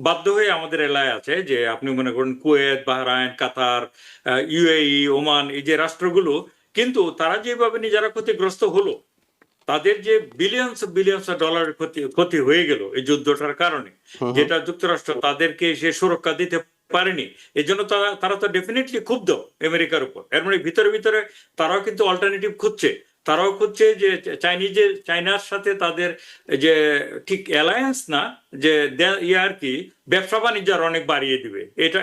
বাধ্য হয়ে আমাদের এলাকায় আছে। যে আপনি মনে করেন কুয়েত, বাহরাইন, কাতার, ইউএই, ওমান, এই যে রাষ্ট্রগুলো, কিন্তু তারা যেভাবে নিজেরা ক্ষতিগ্রস্ত হলো, তাদের যে বিলিয়ন্স ডলারের ক্ষতি হয়ে গেল এই যুদ্ধটার কারণে, যেটা যুক্তরাষ্ট্র তাদেরকে সে সুরক্ষা দিতে পারেনি, এই জন্য তারা তো ডেফিনেটলি ক্ষুব্ধ আমেরিকার উপর। এর মানে ভিতরে ভিতরে তারাও কিন্তু অল্টারনেটিভ খুঁজছে। তারাও খুঁজছে যে চাইনার সাথে তাদের যে ঠিক অ্যালায়েন্স না, যে আর কি ব্যবসা বাণিজ্য আর অনেক বাড়িয়ে দিবে,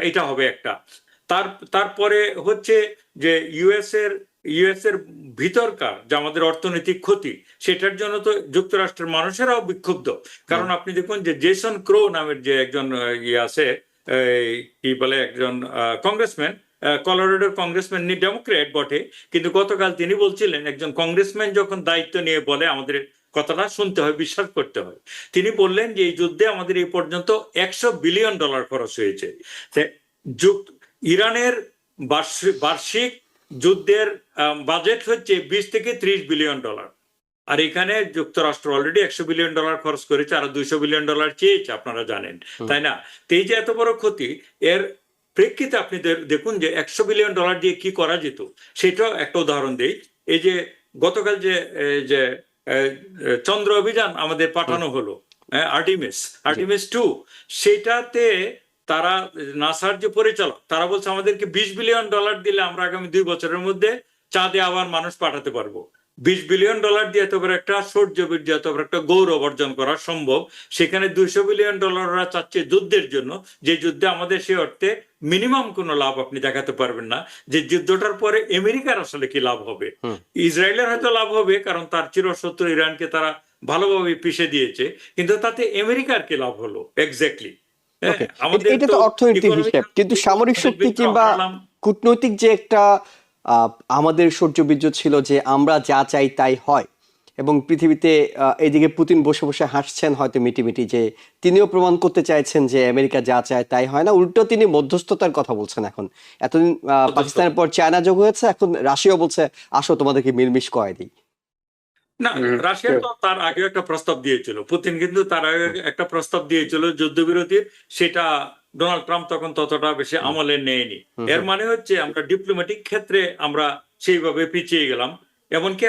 এটা হবে একটা। তারপরে হচ্ছে যে ইউএস এর ভিতরকার যে আমাদের অর্থনৈতিক ক্ষতি, সেটার জন্য তো যুক্তরাষ্ট্রের মানুষেরাও বিক্ষুব্ধ। কারণ আপনি দেখুন যে জেসন ক্রো নামের যে একজন আছে, কি বলে, একজন কংগ্রেসম্যান, কলোরাডোর কংগ্রেসম্যান, ডেমোক্রেট বটে, কিন্তু গতকাল তিনি বলছিলেন, একজন কংগ্রেসম্যান যখন দায়িত্ব নিয়ে বলে আমাদের কথাটা শুনতে হয়, বিশ্বাস করতে হয়। তিনি বললেন যে এই যুদ্ধে আমাদের এই পর্যন্ত $100 বিলিয়ন খরচ হয়েছে। ইরানের বার্ষিক যুদ্ধের বাজেট হচ্ছে $20 থেকে $30 বিলিয়ন, আর এখানে যুক্তরাষ্ট্র অলরেডি $100 বিলিয়ন খরচ করেছে, আর $200 বিলিয়ন চেয়েছে, আপনারা জানেন, তাই না? তো এই যে এত বড় ক্ষতি, এর প্রেক্ষিতে আপনি দেখুন যে $100 বিলিয়ন দিয়ে কি করা যেত, সেটাও একটা উদাহরণ দেই। এই যে গতকাল যে চন্দ্র অভিযান আমাদের পাঠানো হলো, আর্টিমিস 2, সেটাতে তারা, নাসার যে পরিচালক, তারা বলছে আমাদেরকে $20 বিলিয়ন দিলে আমরা আগামী 2 বছরের মধ্যে চাঁদে আবার মানুষ পাঠাতে পারবো। $20 বিলিয়ন দিয়ে এত বড় একটা সূর্যবীর্য, এত বড় একটা গৌরব অর্জন করা সম্ভব। সেখানে $200 বিলিয়ন চাচ্ছে যুদ্ধের জন্য, যে যুদ্ধে আমাদের সে অর্থে মিনিমাম কোনো লাভ আপনি দেখাতে পারবেন না। যে যুদ্ধটার পরে আমেরিকার আসলে কি লাভ হবে? ইসরায়েলের হয়তো লাভ হবে, কারণ তার চিরশত্রু ইরানকে তারা ভালোভাবে পিষে দিয়েছে, কিন্তু তাতে আমেরিকার কি লাভ হলো এক্স্যাক্টলি? এটা তো অর্থনৈতিক হিসাব, কিন্তু সামরিক শক্তি কিংবা কূটনৈতিক যে একটা আমাদের সূর্যবীর্য ছিল যে আমরা যা চাই তাই হয়, এবং পৃথিবীতে এইদিকে পুতিন বসে বসে হাসছেন হয়তো মিটিমিটি, যে তিনিও প্রমাণ করতে চাইছেন যে আমেরিকা যা চায় তাই হয় না, উল্টো তিনি মধ্যস্থতার কথা বলছেন। এখন এতদিন পাকিস্তানের পর চায়না যোগ হয়েছে, এখন রাশিয়া বলছে আসো তোমাদেরকে মিলমিশ করাই দিই। না, রাশিয়া তো তার আগে একটা প্রস্তাব দিয়েছিল, পুতিন কিন্তু তার আগে একটা প্রস্তাব দিয়েছিল যুদ্ধবিরতির, সেটা ডোনাল্ড ট্রাম্প তখন ততটা বেশি আমলে নেয়নি। এর মানে হচ্ছে আমরা ডিপ্লোম্যাটিক ক্ষেত্রে আমরা সেইভাবে পিছিয়ে গেলাম। এমনকি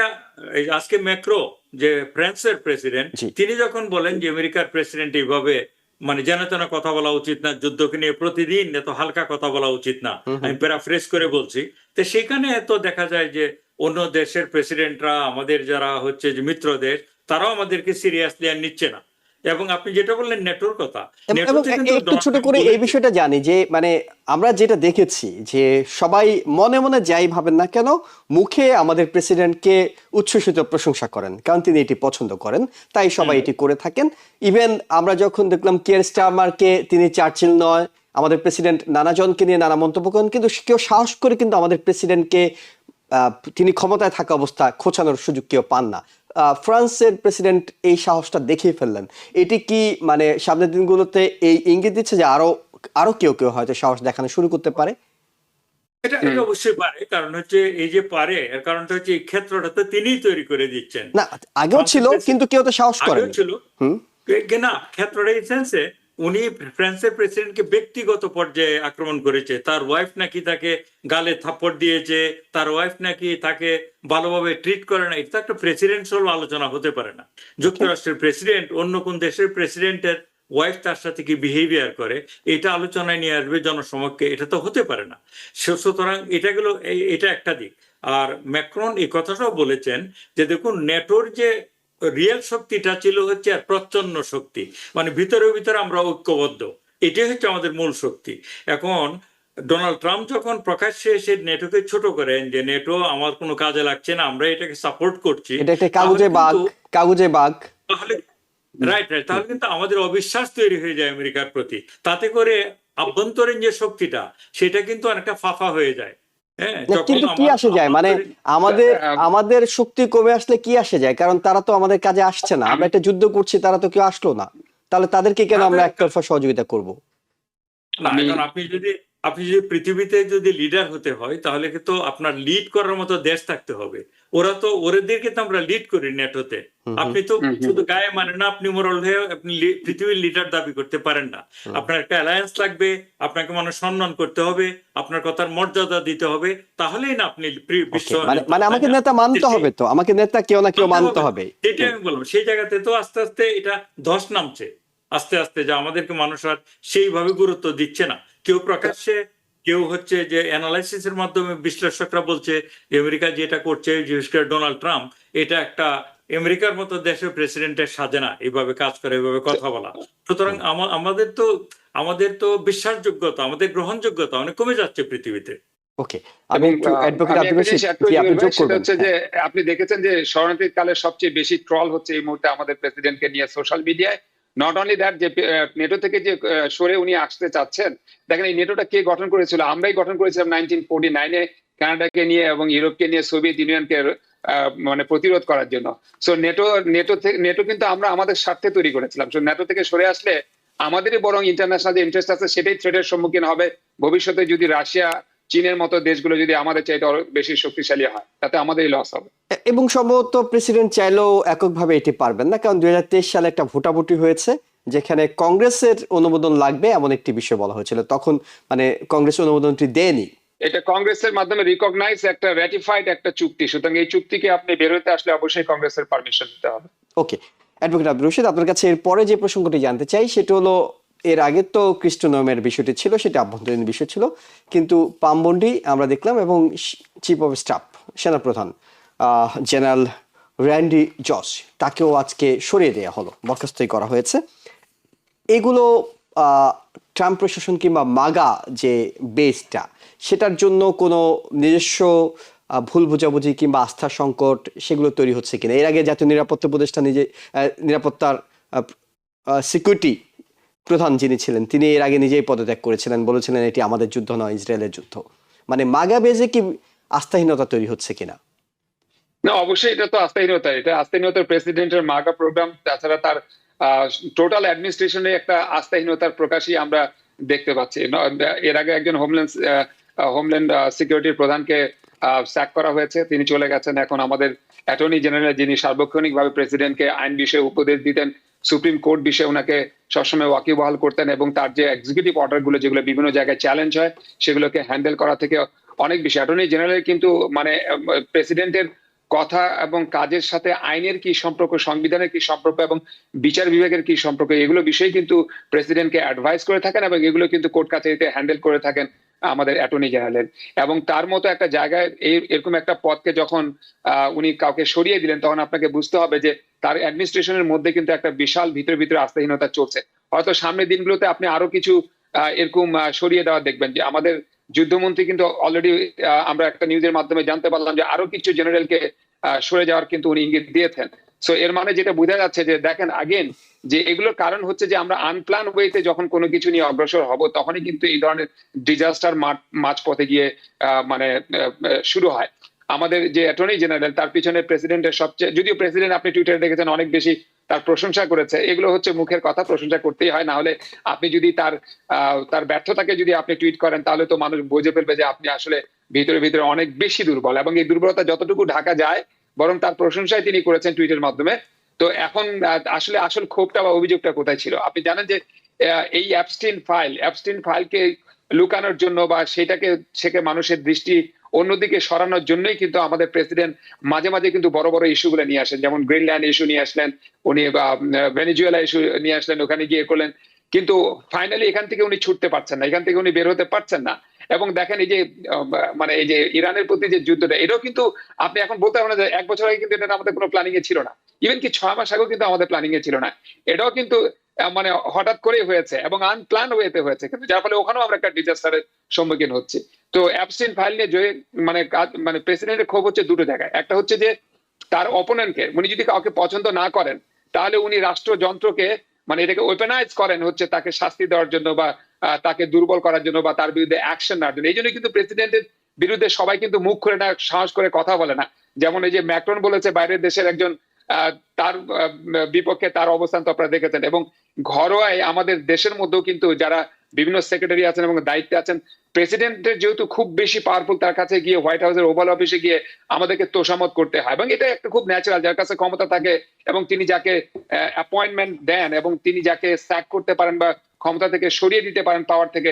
আজকে ম্যাক্রো, যে ফ্রান্সের প্রেসিডেন্ট, তিনি যখন বলেন যে আমেরিকার প্রেসিডেন্ট এইভাবে মানে যেন তেন কথা বলা উচিত না, যুদ্ধকে নিয়ে প্রতিদিন এত হালকা কথা বলা উচিত না, আমি প্যারাফ্রেজ করে বলছি। তো সেখানে তো দেখা যায় যে অন্য দেশের প্রেসিডেন্টরা, আমাদের যারা হচ্ছে যে মিত্র দেশ, তারাও আমাদেরকে সিরিয়াসলি আর নিচ্ছে না। এবং আপনি যেটা বললেন নেটোর কথা, একটু ছোট করে এই বিষয়টা জানি যে মানে আমরা যেটা দেখেছি যে সবাই মনে মনে যাই ভাবেন না কেন, মুখে আমাদের প্রেসিডেন্টকে উচ্ছ্বসিত প্রশংসা করেন, কারণ তিনি এটি পছন্দ করেন, তাই সবাই এটি করে থাকেন। ইভেন আমরা যখন দেখলাম কিয়ার স্টারমারকে, তিনি চার্চিল নয়, আমাদের প্রেসিডেন্ট নানাজনকে নিয়ে নানা মন্তব্য করেন, কিন্তু কেউ সাহস করে কিন্তু আমাদের প্রেসিডেন্টকে, তিনি ক্ষমতায় থাকা অবস্থা খোঁচানোর সুযোগ কেউ পান না। ফ্রান্সের প্রেসিডেন্ট এই সাহসটা দেখিয়ে ফেললেন। এটি কি মানে সামনের দিনগুলোতে এই ইঙ্গিত দিচ্ছে যে আরো কেউ হয়তো সাহস দেখানো শুরু করতে পারে? এটা অবশ্যই পারে, কারণ হচ্ছে এই যে পারে, এর কারণটা হচ্ছে এই ক্ষেত্রটা তো তিনিই তৈরি করে দিচ্ছেন। না, আগেও ছিল, কিন্তু কেউ তো সাহস করেনি। না, ক্ষেত্রটা এই সেন্সে, উনি ফ্রান্সের প্রেসিডেন্টকে ব্যক্তিগত পর্যায়ে আক্রমণ করেছে। তার ওয়াইফ নাকি তাকে গালে থাপ্পড় দিয়েছে, তার ওয়াইফ নাকি তাকে ভালোভাবে ট্রিট করে না। এটা একটা প্রেসিডেন্সিয়াল আলোচনা হতে পারে না। যুক্তরাষ্ট্রের প্রেসিডেন্ট অন্য কোন দেশের প্রেসিডেন্টের ওয়াইফ তার সাথে কি বিহেভিয়ার করে, এটা আলোচনায় নিয়ে আসবে জনসমক্ষে, এটা তো হতে পারে না। সুতরাং এটা একটা দিক। আর ম্যাক্রন এই কথাটাও বলেছেন যে দেখুন নেটোর যে রিয়েল শক্তিটা ছিল হচ্ছে আর প্রচ্ছন্ন শক্তি, মানে ভিতরে ভিতরে আমরা ঐক্যবদ্ধ, এটাই হচ্ছে আমাদের মূল শক্তি। এখন ডোনাল্ড ট্রাম্প যখন প্রকাশ্যে এসে নেটোকে ছোট করেন যে নেটো আমার কোনো কাজে লাগছে না, আমরা এটাকে সাপোর্ট করছি, এটা একটা কাগজে বাঘ, কাগজে বাঘ। তাহলে রাইট রাইট তাহলে কিন্তু আমাদের অবিশ্বাস তৈরি হয়ে যায় আমেরিকার প্রতি, তাতে করে আভ্যন্তরীণ যে শক্তিটা সেটা কিন্তু অনেকটা ফাফা হয়ে যায়। হ্যাঁ, কিন্তু কি আসে যায়, মানে আমাদের আমাদের শক্তি কমে আসলে কি আসে যায়? কারণ তারা তো আমাদের কাজে আসছে না, আমরা একটা যুদ্ধ করছি, তারা তো কেউ আসলো না, তাহলে তাদেরকে কেন আমরা একতরফা সহযোগিতা করব? না, এখন আপনি যদি পৃথিবীতে যদি লিডার হতে হয় তাহলে কিন্তু আপনার লিড করার মতো দেশ থাকতে হবে। ওদেরকে তো আমরা লিড করি নেটোতে। আপনি তো শুধু গায়ে মানে না, আপনি মোরাল হয়ে আপনি পৃথিবীর লিডার দাবি করতে পারেন না। আপনার একটা অ্যালায়েন্স লাগবে, আপনাকে মানুষ সম্মান করতে হবে, আপনার কথার মর্যাদা দিতে হবে, তাহলেই না আপনি বিশ্ব মানে আমাকে নেতা মানতে হবে, তো আমাকে নেতা কেউ না কেউ মানতে হবে। সেটাই আমি বললাম, সেই জায়গাতে তো আস্তে আস্তে এটা ধস নামছে, আস্তে আস্তে যে আমাদেরকে মানুষ আর সেইভাবে গুরুত্ব দিচ্ছে না। কেউ প্রকাশ্যে, কেউ হচ্ছে যে অ্যানালাইসিসের মাধ্যমে বিশ্লেষকরা বলছে আমেরিকা যেটা করছে, বিশেষ করে ডোনাল্ড ট্রাম্প, এটা একটা আমেরিকার মতো দেশের প্রেসিডেন্টের সাজে না এভাবে কাজ করে, এভাবে কথা বলা। সুতরাং আমাদের তো বিশ্বাসযোগ্যতা, আমাদের গ্রহণযোগ্যতা অনেক কমে যাচ্ছে পৃথিবীতে। ওকে, আমি একটু অ্যাডভোকেট আব্দুল রশিদ, কি আপনি যোগ করবেন? হচ্ছে যে আপনি দেখেছেন যে শরণার্থীকালে সবচেয়ে বেশি ট্রল হচ্ছে এই মুহূর্তে আমাদের প্রেসিডেন্টকে নিয়ে সোশ্যাল মিডিয়ায়। নট অনলি দ্যাট, যে নেটো থেকে যে সরে উনি আসতে চাচ্ছেন, দেখেন এই নেটোটা কে গঠন করেছিল? আমরাই গঠন করেছিলাম 1949-এ, কানাডাকে নিয়ে এবং ইউরোপকে নিয়ে সোভিয়েত ইউনিয়নকে মানে প্রতিরোধ করার জন্য। সো নেটো কিন্তু আমরা আমাদের স্বার্থে তৈরি করেছিলাম। সো নেটো থেকে সরে আসলে আমাদেরই বরং ইন্টারন্যাশনাল যে ইন্টারেস্ট আছে সেটাই থ্রেটের সম্মুখীন হবে। ভবিষ্যতে যদি রাশিয়া, চীনের মতো দেশগুলো যদি আমাদের চাইতে আরো বেশি শক্তিশালী হয়, তাতে আমাদেরই লস হবে। এবং সম্ভবত প্রেসিডেন্ট চাইলেও এককভাবে এটি পারবেন না, কারণ 2023 সালে একটা ভোটাভুটি হয়েছে যেখানে কংগ্রেসের অনুমোদন লাগবে এমন একটি বিষয় বলা হয়েছিল, তখন মানে কংগ্রেস অনুমোদনটি দেয়নি। এটা কংগ্রেসের মাধ্যমে রিকগনাইজ একটা র্যাটিফাইড একটা চুক্তি, সুতরাং এই চুক্তিকে আপনি বের হতে আসলে অবশ্যই কংগ্রেসের পারমিশন দিতে হবে। ওকে, অ্যাডভোকেট আব্দুল রশিদ, আপনার কাছে এর পরে যে প্রসঙ্গটি জানতে চাই সেটা হলো, এর আগে তো ক্রিস্টোনোমের বিষয়টি ছিল, সেটা আভ্যন্তরীণ বিষয় ছিল, কিন্তু পামবন্ডি আমরা দেখলাম এবং চিফ অফ স্টাফ সেনাপ্রধান জেনারেল র্যান্ডি জস, তাকেও আজকে সরিয়ে দেওয়া হলো, বরখাস্তই করা হয়েছে। এগুলো ট্রাম্প প্রশাসন কিংবা মাগা যে বেসটা, সেটার জন্য কোনো নিজস্ব ভুল বোঝাবুঝি কিংবা আস্থা সংকট সেগুলো তৈরি হচ্ছে কিনা? এর আগে জাতীয় নিরাপত্তা উপদেষ্টা নিরাপত্তার সিকিউরিটি প্রধান যিনি ছিলেন, তিনি এর আগে নিজেই পদত্যাগ করেছিলেন, বলেছিলেন এটি আমাদের যুদ্ধ নয়, ইসরায়েলের যুদ্ধ। মানে মাগা বেজে কি আস্থাহীনতা তৈরি হচ্ছে কিনা? না, অবশ্যই এটা তো আস্থাহীনতা। এটা আস্থাহীনতার প্রেসিডেন্টের মাগা প্রোগ্রাম, তাছাড়া তার টোটাল অ্যাডমিনিস্ট্রেশনে একটা আস্থাহীনতার প্রকাশই আমরা দেখতে পাচ্ছি। এর আগে একজন হোমল্যান্ড সিকিউরিটির প্রধানকে স্যাক করা হয়েছে, তিনি চলে গেছেন। এখন আমাদের অ্যাটর্নি জেনারেল, যিনি সার্বক্ষণিকভাবে প্রেসিডেন্টকে আইন বিষয়ে উপদেশ দিতেন, সুপ্রিম কোর্ট বিষয়ে ওনাকে সবসময় ওয়াকিবহাল করতেন, এবং তার যে এক্সিকিউটিভ অর্ডারগুলো যেগুলো বিভিন্ন জায়গায় চ্যালেঞ্জ হয় সেগুলোকে হ্যান্ডেল করা থেকে অনেক বেশি অ্যাটর্নি জেনারেল কিন্তু মানে প্রেসিডেন্টের কথা এবং কাজের সাথে আইনের কি সম্পর্ক, সংবিধানের কি সম্পর্ক এবং বিচার বিভাগের কি সম্পর্ক, এগুলো বিষয়ে কিন্তু প্রেসিডেন্টকে অ্যাডভাইস করে থাকেন, এবং এগুলো কিন্তু কোর্ট কাছারিতে হ্যান্ডেল করে থাকেন আমাদের অ্যাটর্নি জেনারেল। এবং তার মতো একটা জায়গায় এরকম একটা পদকে যখন উনি কাউকে সরিয়ে দিলেন, তখন আপনাকে বুঝতে হবে যে তার অ্যাডমিনিস্ট্রেশনের মধ্যে কিন্তু একটা বিশাল ভিতরে ভিতরে আস্থাহীনতা চলছে। হয়তো সামনের দিনগুলোতে আপনি আরো কিছু এরকম সরিয়ে দেওয়া দেখবেন। যে আমাদের যুদ্ধমন্ত্রী কিন্তু অলরেডি আমরা একটা নিউজের মাধ্যমে জানতে পারলাম যে আরো কিছু জেনারেলকে সরে যাওয়ার কিন্তু উনি ইঙ্গিত দিয়েছেন। সো এর মানে যেটা বোঝা যাচ্ছে যে দেখেন আগেন যে এগুলোর কারণ হচ্ছে যে আমরা আনপ্ল্যান ওয়েতে যখন কোনো কিছু নিয়ে অগ্রসর হব, তখনই কিন্তু এই ধরনের ডিজাস্টার মাঝপথে গিয়ে মানে শুরু হয়। আমাদের যে অ্যাটর্নি জেনারেল, তার পিছনে প্রেসিডেন্টের সবচেয়ে, যদিও প্রেসিডেন্ট আপনি টুইটারে দেখেছেন অনেক বেশি তার প্রশংসা করেছে, এগুলো হচ্ছে মুখের কথা, প্রশংসা করতেই হয়, না হলে আপনি যদি তার ব্যর্থতাকে যদি আপনি টুইট করেন তাহলে তো মানুষ বুঝে ফেলবে যে আপনি আসলে ভিতরে ভিতরে অনেক বেশি দুর্বল, এবং এই দুর্বলতা যতটুকু ঢাকা যায় বরং তার প্রশংসাই তিনি করেছেন টুইটের মাধ্যমে। তো এখন আসলে আসল ক্ষোভটা বা অভিযোগটা কোথায় ছিল? আপনি জানেন যে এই অ্যাপস্টিন ফাইলকে লুকানোর জন্য বা সেটাকে মানুষের দৃষ্টি অন্যদিকে সরানোর জন্যই কিন্তু আমাদের প্রেসিডেন্ট মাঝে মাঝে কিন্তু বড় বড় ইস্যুগুলো নিয়ে আসেন, যেমন গ্রিনল্যান্ড ইস্যু নিয়ে আসলেন উনি, বা ভেনেজুয়েলা ইস্যু নিয়ে আসলেন, ওখানে গিয়ে করলেন, কিন্তু ফাইনালি এখান থেকে উনি ছুটতে পারছেন না, এখান থেকে উনি বের হতে পারছেন না। এবং দেখেন এই যে মানে এই যে ইরানের প্রতি যে যুদ্ধটা, এটাও কিন্তু আপনি এখন বলতে পারবেন না যে 1 বছর আগে কিন্তু এটা আমাদের কোনো প্ল্যানিং এ ছিল না, ইভেন কি 6 মাস আগেও কিন্তু আমাদের প্ল্যানিং এ ছিল না। এটাও কিন্তু মানে হঠাৎ করেই হয়েছে এবং আনপ্ল্যান ওয়েতে হয়েছে, কিন্তু যার ফলে ওখানেও আমরা একটা ডিজাস্টারের সম্মুখীন হচ্ছি। তো অ্যাবস্টিন ফাইল নিয়ে মানে মানে প্রেসিডেন্টের ক্ষোভ হচ্ছে দুটো জায়গায়। একটা হচ্ছে যে তার অপোনেন্টকে উনি যদি কাউকে পছন্দ না করেন, তাহলে উনি রাষ্ট্রযন্ত্রকে মানে এটাকে ওপেনাইজ করেন হচ্ছে তাকে শাস্তি দেওয়ার জন্য বা তাকে দুর্বল করার জন্য বা তার বিরুদ্ধে অ্যাকশন নেওয়ার জন্য। এই জন্য কিন্তু প্রেসিডেন্টের বিরুদ্ধে সবাই কিন্তু মুখ খুলে না, সাহস করে কথা বলে না। যেমন এই যে ম্যাক্রন বলেছে বাইরের দেশের একজন, তার বিপক্ষে তার অবস্থান তো আপনারা দেখেছেন। এবং ঘরোয়ায় আমাদের দেশের মধ্যেও কিন্তু যারা বিভিন্ন সেক্রেটারি আছেন এবং দায়িত্বে আছেন, প্রেসিডেন্টের যেহেতু খুব বেশি পাওয়ারফুল, তার কাছে গিয়ে হোয়াইট হাউসের ওভাল অফিসে গিয়ে আমাদেরকে তোষামত করতে হয়, এবং এটা একটা খুব ন্যাচারাল। যার কাছে ক্ষমতা থাকে এবং তিনি যাকে অ্যাপয়েন্টমেন্ট দেন এবং তিনি যাকে স্যাক করতে পারেন বা ক্ষমতা থেকে সরিয়ে দিতে পারেন পাওয়ার থেকে,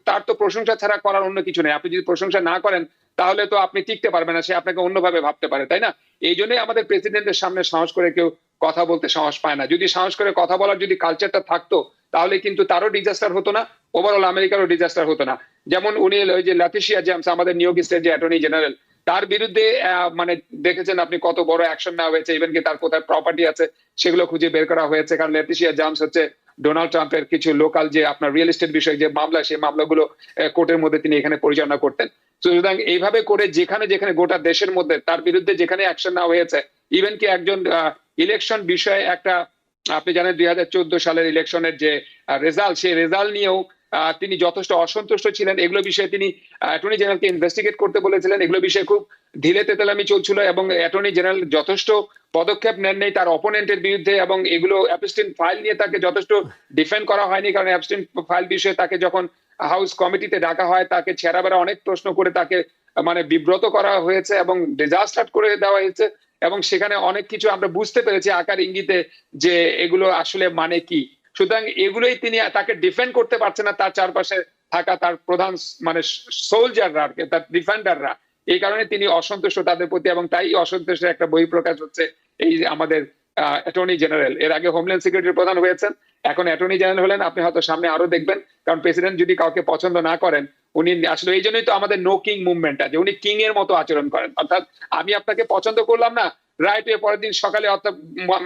তার তো প্রশংসা ছাড়া করার অন্য কিছু নেই। আপনি যদি প্রশংসা না করেন তাহলে তো আপনি টিকতে পারবেন না, সে আপনাকে অন্যভাবে ভাবতে পারে, তাই না? এই জন্যই আমাদের প্রেসিডেন্টের সামনে সাহস করে কেউ কথা বলতে সাহস পায় না। যদি সাহস করে কথা বলার যদি কালচারটা থাকতো, তাহলে কিন্তু তারও ডিজাস্টার হতো না, ওভারঅল আমেরিকারও ডিজাস্টার হতো না। যেমন উনি ওই যে ল্যাটিশিয়া জেমস, আমাদের নিউ ইয়র্কের যে অ্যাটর্নি জেনারেল, তার বিরুদ্ধে মানে দেখেছেন আপনি কত বড় অ্যাকশন নেওয়া হয়েছে, ইভেন কি তার কোথায় প্রপার্টি আছে সেগুলো খুঁজে বের করা হয়েছে। কারণ ল্যাটিশিয়া জেমস হচ্ছে ডোনাল্ড ট্রাম্পের কিছু লোকাল যে আপনার রিয়েল এস্টেট বিষয়ে যে মামলা, সেই মামলাগুলো কোর্টের মধ্যে তিনি এখানে পরিচালনা করতেন। সুতরাং এইভাবে করে যেখানে যেখানে গোটা দেশের মধ্যে তার বিরুদ্ধে যেখানে অ্যাকশন নেওয়া হয়েছে, ইভেন কি একজন ইলেকশন বিষয়ে একটা, আপনি জানেন 2014 সালের ইলেকশনের যে রেজাল্ট, সেই রেজাল্ট নিয়েও তিনি যথেষ্ট অসন্তুষ্ট ছিলেন। এগুলো বিষয়ে তিনি অ্যাটর্নি জেনারেলকে ইনভেস্টিগেট করতে বলেছিলেন। এগুলো বিষয়ে খুব ধীরে তেতালামি চলছিল এবং অ্যাটর্নি জেনারেল যথেষ্ট পদক্ষেপ নেন নাই তার অপোনেন্টের বিরুদ্ধে, এবং এগুলো অ্যাবস্টিন ফাইল নিয়ে তাকে যথেষ্ট ডিফেন্ড করা হয়নি। কারণ অ্যাবস্টিন ফাইল বিষয়ে তাকে যখন হাউস কমিটিতে ডাকা হয়, তাকে ছেঁড়া বেড়া অনেক প্রশ্ন করে তাকে মানে বিব্রত করা হয়েছে এবং ডিজাস্টার করে দেওয়া হয়েছে। এবং সেখানে অনেক কিছু আমরা বুঝতে পেরেছি আকার ইঙ্গিতে যে এগুলো আসলে মানে কি। সুতরাং এগুলোই তিনি, তাকে ডিফেন্ড করতে পারছে না তার চারপাশে থাকা তার প্রধান মানে সোলজাররা, তার ডিফেন্ডাররা। এই কারণে তিনি অসন্তুষ্ট তাদের প্রতি, এবং তাই অসন্তুষ্টের একটা বহিঃপ্রকাশ হচ্ছে এই আমাদের অ্যাটর্নি জেনারেল। এর আগে হোমল্যান্ড সিকিউরিটির প্রধান হয়েছেন, এখন অ্যাটর্নি জেনারেল হলেন। আপনি হয়তো সামনে আরো দেখবেন, কারণ প্রেসিডেন্ট যদি কাউকে পছন্দ না করেন, উনি আসলে, এই জন্যই তো আমাদের নো কিং মুভমেন্ট আছে, উনি কিং এর মতো আচরণ করেন। অর্থাৎ আমি আপনাকে পছন্দ করলাম না, রাইট ওয়ে পরের দিন সকালে অর্থাৎ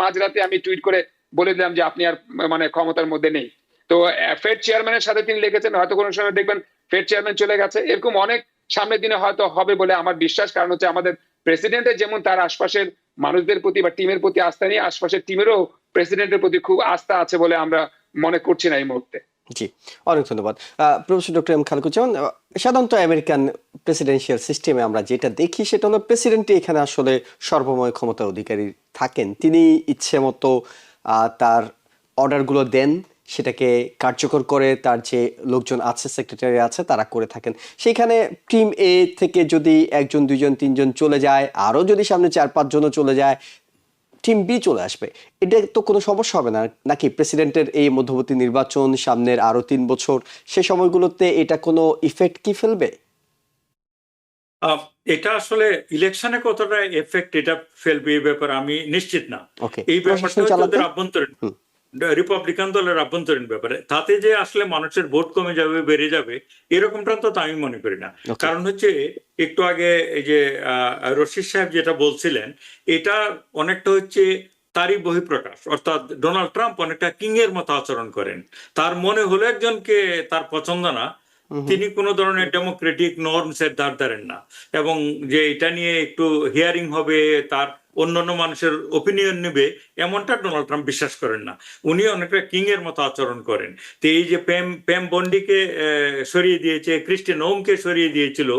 মাঝরাতে আমি টুইট করে বলে দিলাম যে আপনি আর মানে ক্ষমতার মধ্যে নেই। তো ফেড চেয়ারম্যানের সাথে তিনি লিখেছেন, হয়তো কোনো সময় দেখবেন ফেড চেয়ারম্যান চলে গেছে। এরকম অনেক সামনের দিনে হয়তো হবে বলে আমার বিশ্বাস। কারণ হচ্ছে আমাদের প্রেসিডেন্টের যেমন তার আশপাশের মানুষদের প্রতি বা টিমের প্রতি আস্থা নেই, আশপাশের টিমেরও প্রেসিডেন্টের প্রতি খুব আস্থা আছে বলে আমরা মনে করছি না এই মুহূর্তে। জি, অনেক ধন্যবাদ প্রফেসর ডক্টর এম খালেকুজ্জামান। সাধারণত আমেরিকান প্রেসিডেন্সিয়াল সিস্টেমে আমরা যেটা দেখি সেটা হলো প্রেসিডেন্টই এখানে আসলে সর্বময় ক্ষমতা অধিকারী থাকেন। তিনি ইচ্ছে মতো তার অর্ডারগুলো দেন, সেটাকে কার্যকর করে তার যে লোকজন আছে, সেক্রেটারি আছে, তারা করে থাকেন। সেখানে টিম এ থেকে যদি 1 জন 2 জন 3 জন চলে যায়, আরও যদি সামনে 4-5 জনও চলে যায়, টিম বি চলে আসবে। এটা তো কোনো সমস্যা হবে না নাকি? প্রেসিডেন্টের এই মধ্যবর্তী নির্বাচন, সামনের আরো 3 বছর, সে সময়গুলোতে এটা কোনো ইফেক্ট কি ফেলবে? এটা আসলে ইলেকশনে কতটা এফেক্ট এটা ফেলবে এই ব্যাপারে আমি নিশ্চিত না। ওকে, এই ব্যাপারটা হচ্ছে ওদের আভ্যন্তরীণ, হুম। রিপাবলিকান দলের আভ্যন্তরীণ ব্যাপারে। তাতে যে আসলে মানুষের ভোট কমে যাবে, বেড়ে যাবে, এরকমটা তো আমি মনে করি না। কারণ হচ্ছে একটু আগে এই যে রশিদ সাহেব যেটা বলছিলেন, এটা অনেকটা হচ্ছে তারই বহিঃপ্রকাশ। অর্থাৎ ডোনাল্ড ট্রাম্প অনেকটা কিং এর মতো আচরণ করেন। তার মনে হলো একজনকে তার পছন্দ না, তিনি কোনো ধরনের ডেমোক্রেটিক নর্মস এর ধার ধারেন না, এবং যে এটা নিয়ে একটু হিয়ারিং হবে, তার অন্যান্য মানুষের ওপিনিয়ন নেবে, এমনটা ডোনাল্ড ট্রাম্প বিশ্বাস করেন না। উনি অনেকটা কিং এর মতো আচরণ করেন। তো এই যে প্যাম বন্ডিকে সরিয়ে দিয়েছে, ক্রিস্টি নোমকে সরিয়ে দিয়েছিল,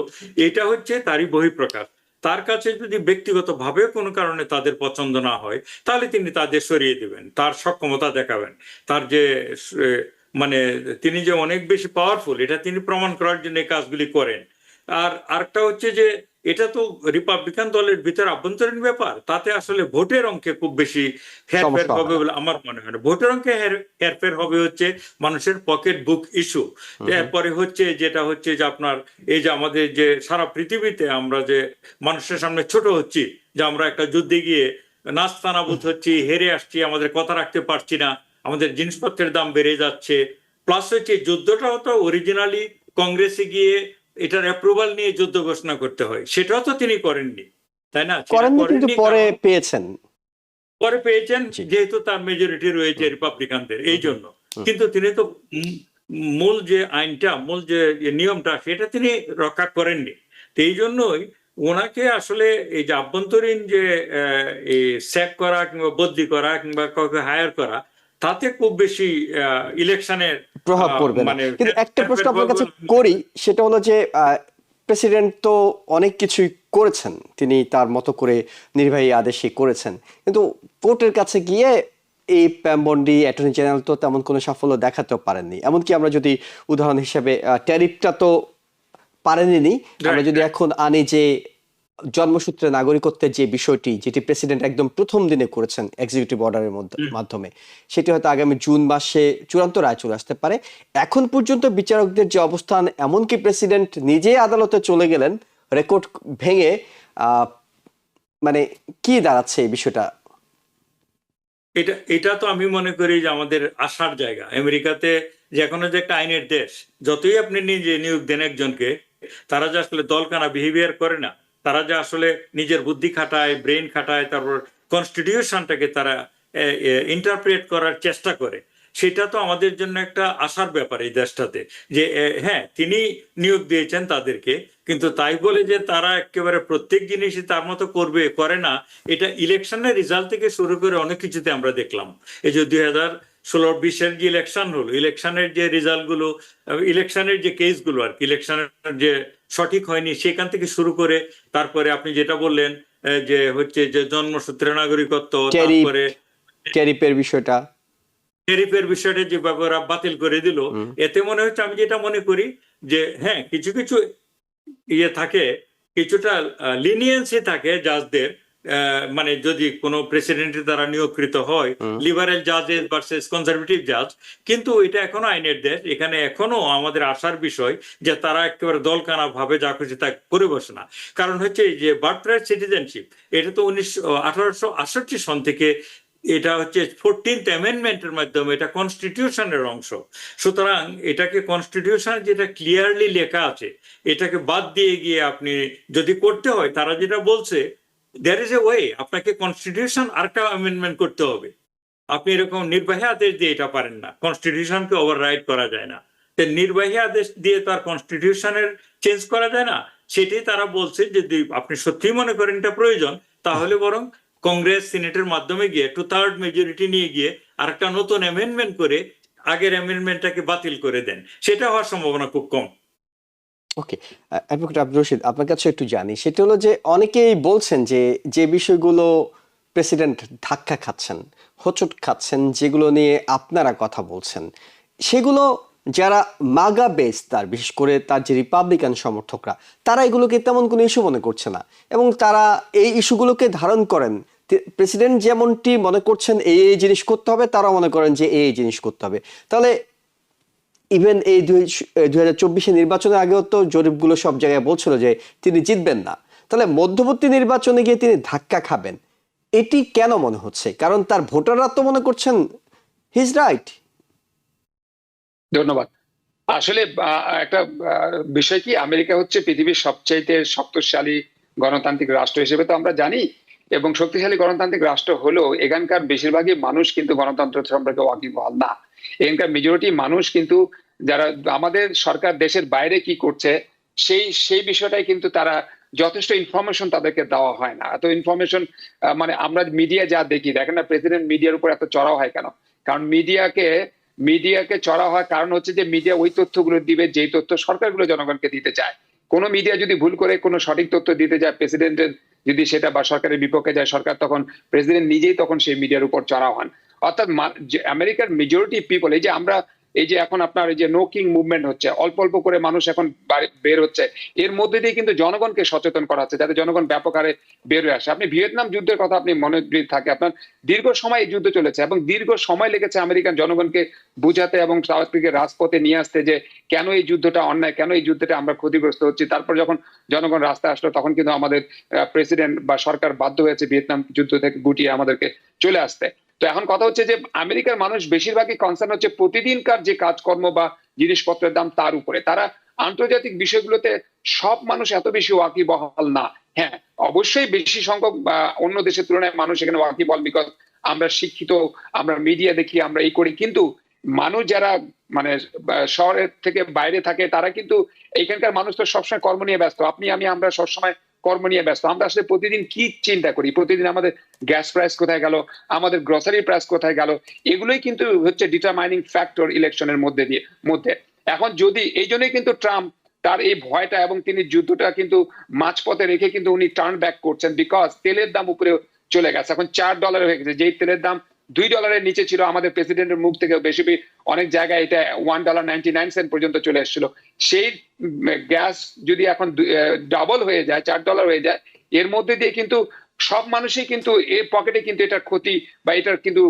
এটা হচ্ছে তারই বহিঃপ্রকাশ। তার কাছে যদি ব্যক্তিগতভাবে কোনো কারণে তাদের পছন্দ না হয়, তাহলে তিনি তাদের সরিয়ে দিবেন, তার সক্ষমতা দেখাবেন, তার যে মানে তিনি যে অনেক বেশি পাওয়ারফুল এটা তিনি প্রমাণ করার জন্য এই কাজগুলি করেন। আর আরেকটা হচ্ছে যে এটা তো রিপাবলিকান দলের ভিতরে আভ্যন্তরীণ ব্যাপার, তাতে আসলে ভোটের অঙ্কে খুব বেশি হেরফের হবে বলে আমার মনে হয় না। ভোটের অঙ্কে হেরফের হবে হচ্ছে মানুষের পকেট বুক ইস্যু। এরপরে হচ্ছে যেটা হচ্ছে যে আপনার এই যে আমাদের যে সারা পৃথিবীতে আমরা যে মানুষের সামনে ছোট হচ্ছি, যে আমরা একটা যুদ্ধে গিয়ে নাস্তানাবুদ হচ্ছি, হেরে আসছি, আমাদের কথা রাখতে পারছি না, আমাদের জিনিসপত্রের দাম বেড়ে যাচ্ছে। প্লাস হচ্ছে যুদ্ধটাও তো অরিজিনালি কংগ্রেসে গিয়ে এটার অ্যাপ্রুভাল নিয়ে যুদ্ধ ঘোষণা করতে হয়, সেটাও তো তিনি করেননি, তাই না? সেটা করেননি, কিন্তু করেননি পরে কারণ পেয়েছেন। পরে পেয়েছেন জি। যেহেতু তার মেজরিটি রয়েছে রিপাবলিকানদের, এই জন্য। হুম। কিন্তু তিনি তো মূল যে আইনটা, মূল যে নিয়মটা, সেটা তিনি রক্ষা করেননি। তো এই জন্যই ওনাকে আসলে এই যে আভ্যন্তরীণ যে এই স্যাক করা কিংবা বদলি করা কিংবা কাউকে হায়ার করা, তাতে খুব বেশি ইলেকশনের প্রভাব পড়বে না। মানে কিন্তু একটা প্রশ্ন আপনার কাছে করি, সেটা হলো যে প্রেসিডেন্ট তো অনেক কিছুই করেছেন, তিনি তার মতো করে নির্বাহী আদেশই করেছেন, কিন্তু কোর্টের কাছে গিয়ে এই প্যাম বন্ডি অ্যাটর্নি জেনারেল তো তেমন কোনো সাফল্য দেখাতেও পারেননি। এমনকি আমরা যদি উদাহরণ হিসেবে ট্যারিফটা তো পারেননি, আমরা যদি এখন আনি যে জন্মসূত্রে নাগরিকত্বের যে বিষয়টি, যেটি প্রেসিডেন্ট একদম প্রথম দিনে করেছেন এক্সিকিউটিভ অর্ডারের মাধ্যমে, সেটি হয়তো আগামী জুন মাসে চূড়ান্ত রায় চলে আসতে পারে। এখন পর্যন্ত বিচারকদের যে অবস্থান, এমনকি প্রেসিডেন্ট নিজে আদালতে চলে গেলেন রেকর্ড ভেঙে, মানে কি দাঁড়াচ্ছে এই বিষয়টা? এটা তো আমি মনে করি যে আমাদের আশার জায়গা। আমেরিকাতে যে এখনো যে একটা আইনের দেশ, যতই আপনি নিজে নিয়োগ দেন একজনকে, তারা যে আসলে দলকানা বিহেভিয়ার করে না, তারা যে আসলে নিজের বুদ্ধি খাটায়, ব্রেন খাটায়, তারপর কনস্টিটিউশনটাকে তারা ইন্টারপ্রেট করার চেষ্টা করে, সেটা তো আমাদের জন্য একটা আশার ব্যাপার এই দেশটাতে। যে হ্যাঁ, তিনি নিয়োগ দিয়েছেন তাদেরকে, কিন্তু তাই বলে যে তারা একেবারে প্রত্যেক জিনিসই তার মতো করে না, এটা ইলেকশনের রেজাল্ট থেকে শুরু করে অনেক কিছুতে আমরা দেখলাম। এই যে 2016-20 যে ইলেকশন হলো, ইলেকশনের যে রেজাল্ট গুলো, ইলেকশনের যে কেসগুলো আর কি, ইলেকশনের যে সঠিক হয়নি সেখান থেকে শুরু করে, তারপরে আপনি যেটা বললেন যে হচ্ছে যে জন্মসূত্রে নাগরিকত্ব, তারপরে ট্যারিফের বিষয়টা, ট্যারিফের বিষয়টা যে ব্যাপারে বাতিল করে দিল, এতে মনে হচ্ছে, আমি যেটা মনে করি যে হ্যাঁ, কিছু কিছু ইয়ে থাকে, কিছুটা লিনিয়েন্সি থাকে জাজদের, মানে যদি কোনো প্রেসিডেন্টের দ্বারা নিয়োগকৃত হয়, লিবারেল জাজেস ভার্সেস কনজারভেটিভ জাজ। কিন্তু এটা এখনো আইনের দেশ, এখানে এখনো আমাদের আশার বিষয় যে তারা একেবারে দলকানা ভাবে যা খুশি তা করে বসে না। কারণ হচ্ছে যে বার্থরাইট সিটিজেনশিপ, এটা তো 1868 সন থেকে, এটা হচ্ছে 14th অ্যামেন্ডমেন্টের মাধ্যমে, এটা কনস্টিটিউশনের অংশ। সুতরাং এটাকে কনস্টিটিউশন যেটা ক্লিয়ারলি লেখা আছে, এটাকে বাদ দিয়ে গিয়ে আপনি যদি করতে হয়, তারা যেটা বলছে, দেয়ার ইজ এ ওয়ে, আপনাকে কনস্টিটিউশন আরেকটা অ্যামেন্ডমেন্ট করতে হবে। আপনি এরকম নির্বাহী আদেশ দিয়ে এটা পারেন না, কনস্টিটিউশনকে ওভাররাইড করা যায় না। নির্বাহী আদেশ দিয়ে তার কনস্টিটিউশনের চেঞ্জ করা যায় না, সেটাই তারা বলছে। যদি আপনি সত্যি মনে করেন এটা প্রয়োজন, তাহলে বরং কংগ্রেস সিনেটের মাধ্যমে গিয়ে 2/3 মেজরিটি নিয়ে গিয়ে আরেকটা নতুন অ্যামেন্ডমেন্ট করে আগের অ্যামেন্ডমেন্টটাকে বাতিল করে দেন, সেটা হওয়ার সম্ভাবনা খুব কম। ওকে, অ্যাডভোকেট আব্দুর রশিদ, আপনার কাছে একটু জানি, সেটা হলো যে অনেকেই বলছেন যে যে বিষয়গুলো প্রেসিডেন্ট ধাক্কা খাচ্ছেন, হোঁচট খাচ্ছেন, যেগুলো নিয়ে আপনারা কথা বলছেন, সেগুলো যারা মাগা বেস, তার বিশেষ করে তার যে রিপাবলিকান সমর্থকরা, তারা এগুলোকে তেমন কোনো ইস্যু মনে করছে না, এবং তারা এই ইস্যুগুলোকে ধারণ করেন। প্রেসিডেন্ট যেমনটি মনে করছেন এই এই জিনিস করতে হবে, তারাও মনে করেন যে এই জিনিস করতে হবে। তাহলে ইভেন এই 2024 নির্বাচনের আগেও তো জরিপগুলো সব জায়গায় বলছিল যে তিনি জিতবেন না। তাহলে মধ্যবর্তী নির্বাচনে গিয়ে তিনি ধাক্কা খাবেন, এটি কেন মনে হচ্ছে? কারণ তার ভোটাররা তো মনে করছেন হি ইজ রাইট। ধন্যবাদ। আসলে একটা বিষয় কি, আমেরিকা হচ্ছে পৃথিবীর সবচাইতে শক্তিশালী গণতান্ত্রিক রাষ্ট্র হিসেবে তো আমরা জানি, এবং শক্তিশালী গণতান্ত্রিক রাষ্ট্র হলেও এখানকার বেশিরভাগই মানুষ কিন্তু গণতন্ত্র সম্পর্কে ওয়াকিবহাল না। এখানকার মেজরিটি মানুষ কিন্তু, যারা আমাদের সরকার দেশের বাইরে কি করছে সেই বিষয়টাই কিন্তু তারা যথেষ্ট ইনফরমেশন তাদেরকে দেওয়া হয় না। এত ইনফরমেশন, মানে আমরা মিডিয়া যা দেখি, দেখেন না প্রেসিডেন্ট মিডিয়ার উপর এত চড়াও হয় কেন? কারণ মিডিয়াকে চড়া হওয়ার কারণ হচ্ছে যে মিডিয়া ওই তথ্যগুলো দিবে যেই তথ্য সরকারগুলো জনগণকে দিতে চায়। কোনো মিডিয়া যদি ভুল করে কোনো সঠিক তথ্য দিতে যায় প্রেসিডেন্টের, যদি সেটা বা সরকারের বিপক্ষে যায়, সরকার তখন, প্রেসিডেন্ট নিজেই তখন সেই মিডিয়ার উপর চড়াও হন। অর্থাৎ আমেরিকার মেজরিটি পিপল, এই যে আমরা, এই যে এখন আপনার এই যে নো কিং মুভমেন্ট হচ্ছে, অল্প অল্প করে মানুষ এখন বের হচ্ছে, এর মধ্যে দিয়ে কিন্তু জনগণকে সচেতন করা হচ্ছে যাতে জনগণ ব্যাপক হারে বের হয়ে আসে। আপনি ভিয়েতনাম যুদ্ধের কথা আপনি মনে থাকে, আপনার দীর্ঘ সময় এই যুদ্ধ চলেছে এবং দীর্ঘ সময় লেগেছে আমেরিকান জনগণকে বুঝাতে এবং তাদেরকে রাজপথে নিয়ে আসতে যে কেন এই যুদ্ধটা অন্যায়, কেন এই যুদ্ধটা আমরা ক্ষতিগ্রস্ত হচ্ছি। তারপর যখন জনগণ রাস্তায় আসলো, তখন কিন্তু আমাদের প্রেসিডেন্ট বা সরকার বাধ্য হয়েছে ভিয়েতনাম যুদ্ধ থেকে গুটিয়ে আমাদেরকে চলে আসতে। তো এখন কথা হচ্ছে যে আমেরিকার মানুষ বেশিরভাগই কনসার্ন হচ্ছে প্রতিদিনকার যে কাজকর্ম বা জিনিসপত্রের দাম, তার উপরে। তারা আন্তর্জাতিক বিষয়গুলোতে সব মানুষ এত বেশি ওয়াকিবহাল না। হ্যাঁ, অবশ্যই বেশি সংখ্যক অন্য দেশের তুলনায় মানুষ এখানে ওয়াকিবহাল, বিকজ আমরা শিক্ষিত, আমরা মিডিয়া দেখি, আমরা এই করি, কিন্তু মানুষ যারা মানে শহরের থেকে বাইরে থাকে তারা কিন্তু এখানকার মানুষ তো সবসময় কর্ম নিয়ে ব্যস্ত। আপনি আমি আমরা সবসময় কর্ম নিয়ে ব্যস্ত। আমরা আসলে প্রতিদিন কি চিন্তা করি, প্রতিদিন আমাদের গ্যাস প্রাইস কোথায় গেল, আমাদের গ্রসারি প্রাইস কোথায় গেল, এগুলোই কিন্তু হচ্ছে ডিটারমাইনিং ফ্যাক্টর ইলেকশনের মধ্যে। এখন যদি এই জন্যই কিন্তু ট্রাম্প তার এই ভয়টা এবং তিনি যুদ্ধটা কিন্তু মাঝপথে রেখে কিন্তু উনি টার্ন ব্যাক করছেন, বিকজ তেলের দাম উপরে চলে গেছে, এখন $4 হয়ে গেছে। যেই তেলের দাম $2 নিচে ছিল, আমাদের প্রেসিডেন্টের মুখ থেকে বেশি অনেক জায়গায় এটা $1.99 পর্যন্ত চলে এসেছিল। সেই গ্যাস যদি এখন ডাবল হয়ে যায়, $4 হয়ে যায়, এর মধ্যে দিয়ে কিন্তু সব মানুষই কিন্তু এর পকেটে কিন্তু এটার ক্ষতি বা এটার কিন্তু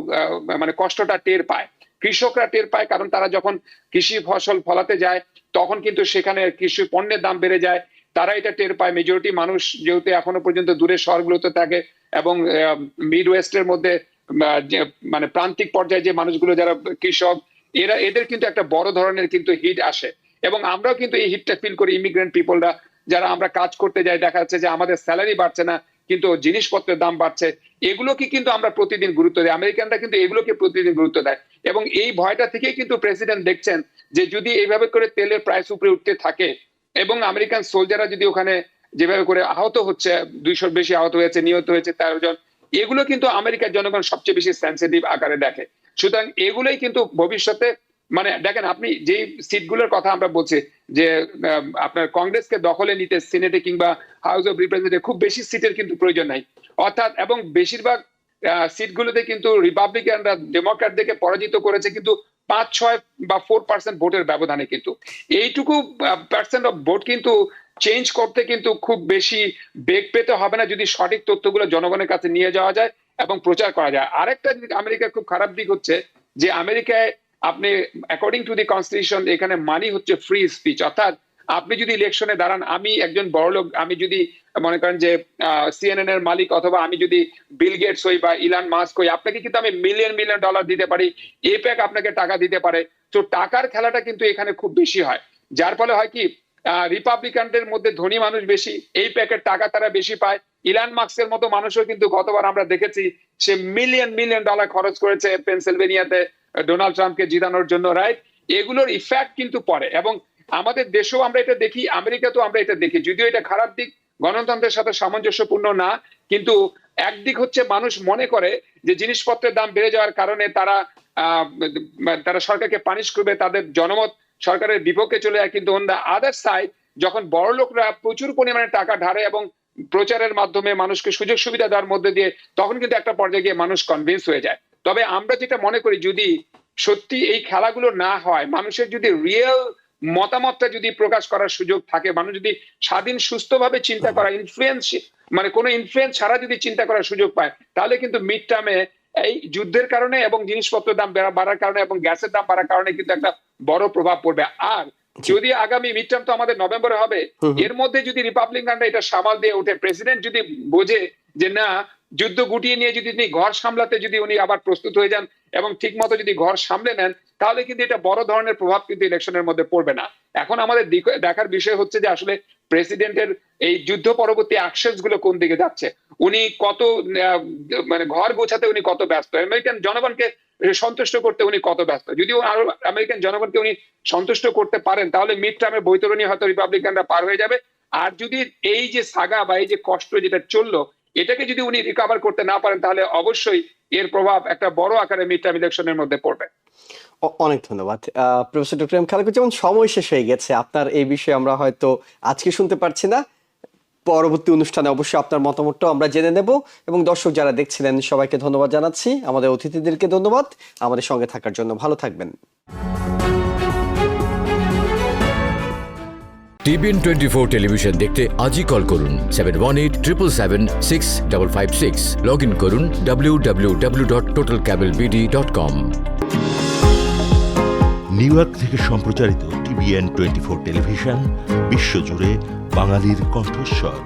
মানে কষ্টটা টের পায়। কৃষকরা টের পায়, কারণ তারা যখন কৃষি ফসল ফলাতে যায় তখন কিন্তু সেখানে কৃষি পণ্যের দাম বেড়ে যায়, তারা এটা টের পায়। মেজরিটি মানুষ যেহেতু এখনো পর্যন্ত দূরের শহরগুলোতে থাকে এবং মিড ওয়েস্টের মধ্যে মানে প্রান্তিক পর্যায়ে যে মানুষগুলো যারা কৃষক, এদের কিন্তু একটা বড় ধরনের কিন্তু হিট আসে, এবং আমরাও কিন্তু এই হিটটা ফিল করি। ইমিগ্রেন্ট পিপলরা যারা আমরা কাজ করতে যাই, দেখা যাচ্ছে যে আমাদের স্যালারি বাড়ছে না কিন্তু জিনিসপত্রের দাম বাড়ছে, এগুলোকে কিন্তু আমরা প্রতিদিন গুরুত্ব দিই। আমেরিকানরা কিন্তু এগুলোকে প্রতিদিন গুরুত্ব দেয়, এবং এই ভয়টা থেকেই কিন্তু প্রেসিডেন্ট দেখছেন যে যদি এইভাবে করে তেলের প্রাইস উপরে উঠতে থাকে এবং আমেরিকান সোলজাররা যদি ওখানে যেভাবে করে আহত হচ্ছে, 200 বেশি আহত হয়েছে, নিহত হয়েছে 13 জন, এগুলো কিন্তু আমেরিকার জনগণ সবচেয়ে বেশি সেন্সিটিভ আকারে দেখে। সুতরাং এগুলোই কিন্তু ভবিষ্যতে মানে দেখেন, আপনি যেই সিটগুলোর কথা আমরা বলছি যে আপনার কংগ্রেসকে দখলে নিতে সিনেটে কিংবা হাউস অফ রিপ্রেজেন্টেটিভ খুব বেশি সিটের কিন্তু প্রয়োজন নাই, অর্থাৎ এবং বেশিরভাগ সিটগুলোতে কিন্তু রিপাবলিকানরা ডেমোক্র্যাটদেরকে পরাজিত করেছে কিন্তু 5-6 বা 4% ভোটের ব্যবধানে। কিন্তু এইটুকু পার্সেন্ট অফ ভোট কিন্তু চেঞ্জ করতে কিন্তু খুব বেশি বেগ পেতে হবে না, যদি সঠিক তথ্যগুলো জনগণের কাছে নিয়ে যাওয়া যায় এবং প্রচার করা যায়। আরেকটা আমেরিকার খুব খারাপ দিক হচ্ছে যে আমেরিকায় আপনি অ্যাকর্ডিং টু দি কনস্টিটিউশন এখানে মানি হচ্ছে ফ্রি স্পিচ, অর্থাৎ আপনি যদি ইলেকশনে দাঁড়ান, আমি একজন বড়লোক, আমি যদি মনে করেন যে CNN এর মালিক, অথবা আমি যদি বিল গেটস হই বা ইলান মাস্ক হই, আপনাকে কিন্তু আমি মিলিয়ন ডলার দিতে পারি, এপ্যাক আপনাকে টাকা দিতে পারে। তো টাকার খেলাটা কিন্তু এখানে খুব বেশি হয়, যার ফলে হয় কি রিপাবলিকানদের মধ্যে ধনী মানুষ বেশি, এই প্যাকের টাকা তারা বেশি পায়। ইলান মাস্কের মতো মানুষও কিন্তু গতবার আমরা দেখেছি সে মিলিয়ন ডলার খরচ করেছে পেনসিলভেনিয়াতে ডোনাল্ড ট্রাম্পকে জিতানোর জন্য, রাইট? এগুলোর ইফেক্ট কিন্তু পড়ে, এবং আমাদের দেশেও আমরা এটা দেখি, আমেরিকাতেও আমরা এটা দেখি। যদিও এটা খারাপ দিক, গণতন্ত্রের সাথে সামঞ্জস্যপূর্ণ না, কিন্তু একদিক হচ্ছে মানুষ মনে করে যে জিনিসপত্রের দাম বেড়ে যাওয়ার কারণে তারা সরকারকে পানিশ করবে, তাদের জনমত সরকারের বিপক্ষে চলে যায়। কিন্তু অন দ্য আদার সাইড, যখন বড় লোকরা প্রচুর পরিমাণে টাকা ঢালে এবং প্রচারের মাধ্যমে মানুষকে সুযোগ সুবিধা দেওয়ার মধ্যে দিয়ে, তখন কিন্তু একটা পর্যায়ে গিয়ে মানুষ কনভিন্স হয়ে যায়। তবে আমরা যেটা মনে করি, যদি সত্যি এই খেলাগুলো না হয়, মানুষের যদি রিয়েল মতামতটা যদি প্রকাশ করার সুযোগ থাকে, মানুষ যদি স্বাধীন সুস্থভাবে চিন্তা করা, ইনফ্লুয়েন্স মানে কোনো ইনফ্লুয়েন্স ছাড়া যদি চিন্তা করার সুযোগ পায়, তাহলে কিন্তু মিড টার্মে এই যুদ্ধের কারণে এবং জিনিসপত্রের দাম বাড়ার কারণে এবং গ্যাসের দাম বাড়ার কারণে কিন্তু একটা বড় প্রভাব পড়বে। আর যদি আগামী মিড টার্ম তো আমাদের নভেম্বরে হবে, এর মধ্যে যদি রিপাবলিকানরা এটা সামাল দিয়ে ওঠে, প্রেসিডেন্ট যদি বোঝে যে না, যুদ্ধ গুটিয়ে নিয়ে যদি তিনি ঘর সামলাতে যদি উনি আবার প্রস্তুত হয়ে যান এবং ঠিক মতো যদি ঘর সামলে নেন, তাহলে কিন্তু এটা বড় ধরনের প্রভাব কিন্তু ইলেকশনের মধ্যে পড়বে না। এখন আমাদের দেখার বিষয় হচ্ছে যে আসলে প্রেসিডেন্টের এই যুদ্ধ পরবর্তী অ্যাকশনস গুলো কোন দিকে যাচ্ছে, উনি কত মানে ঘর গোছাতে উনি কত ব্যস্ত, আমেরিকান জনগণকে সন্তুষ্ট করতে উনি কত ব্যস্ত। যদিও আরো আমেরিকান জনগণকে উনি সন্তুষ্ট করতে পারেন, তাহলে মিড টার্মে বৈতরণী হয়তো রিপাবলিকানরা পার হয়ে যাবে। আর যদি এই যে সাগা বা এই যে কষ্ট যেটা চললো, এটাকে যদি উনি রিকভার করতে না পারেন, তাহলে অবশ্যই এর প্রভাব একটা বড় আকারে মিড টার্ম ইলেকশনের মধ্যে পড়বে। অনেক ধন্যবাদ প্রফেসর ডক্টর এম খালেক। যেমন সময় শেষ হয়ে গেছে, আপনার এই বিষয়ে আমরা হয়তো আজকে শুনতে পারছি না, পরবর্তী অনুষ্ঠানে অবশ্যই আপনার মতামতটাও আমরা জেনে নেব। এবং দর্শক যারা দেখছিলেন সবাইকে ধন্যবাদ জানাচ্ছি, আমাদের অতিথিদেরকে ধন্যবাদ আমাদের সঙ্গে থাকার জন্য। ভালো থাকবেন। TBN 24 টেলিভিশন দেখতে আজই কল করুন 7187776556। লগ ইন করুন www.totalcablebd.com। নিউ ইয়র্ক থেকে সম্প্রচারিত TBN 24 টেলিভিশন বিশ্বজুড়ে বাঙালির কণ্ঠস্বর।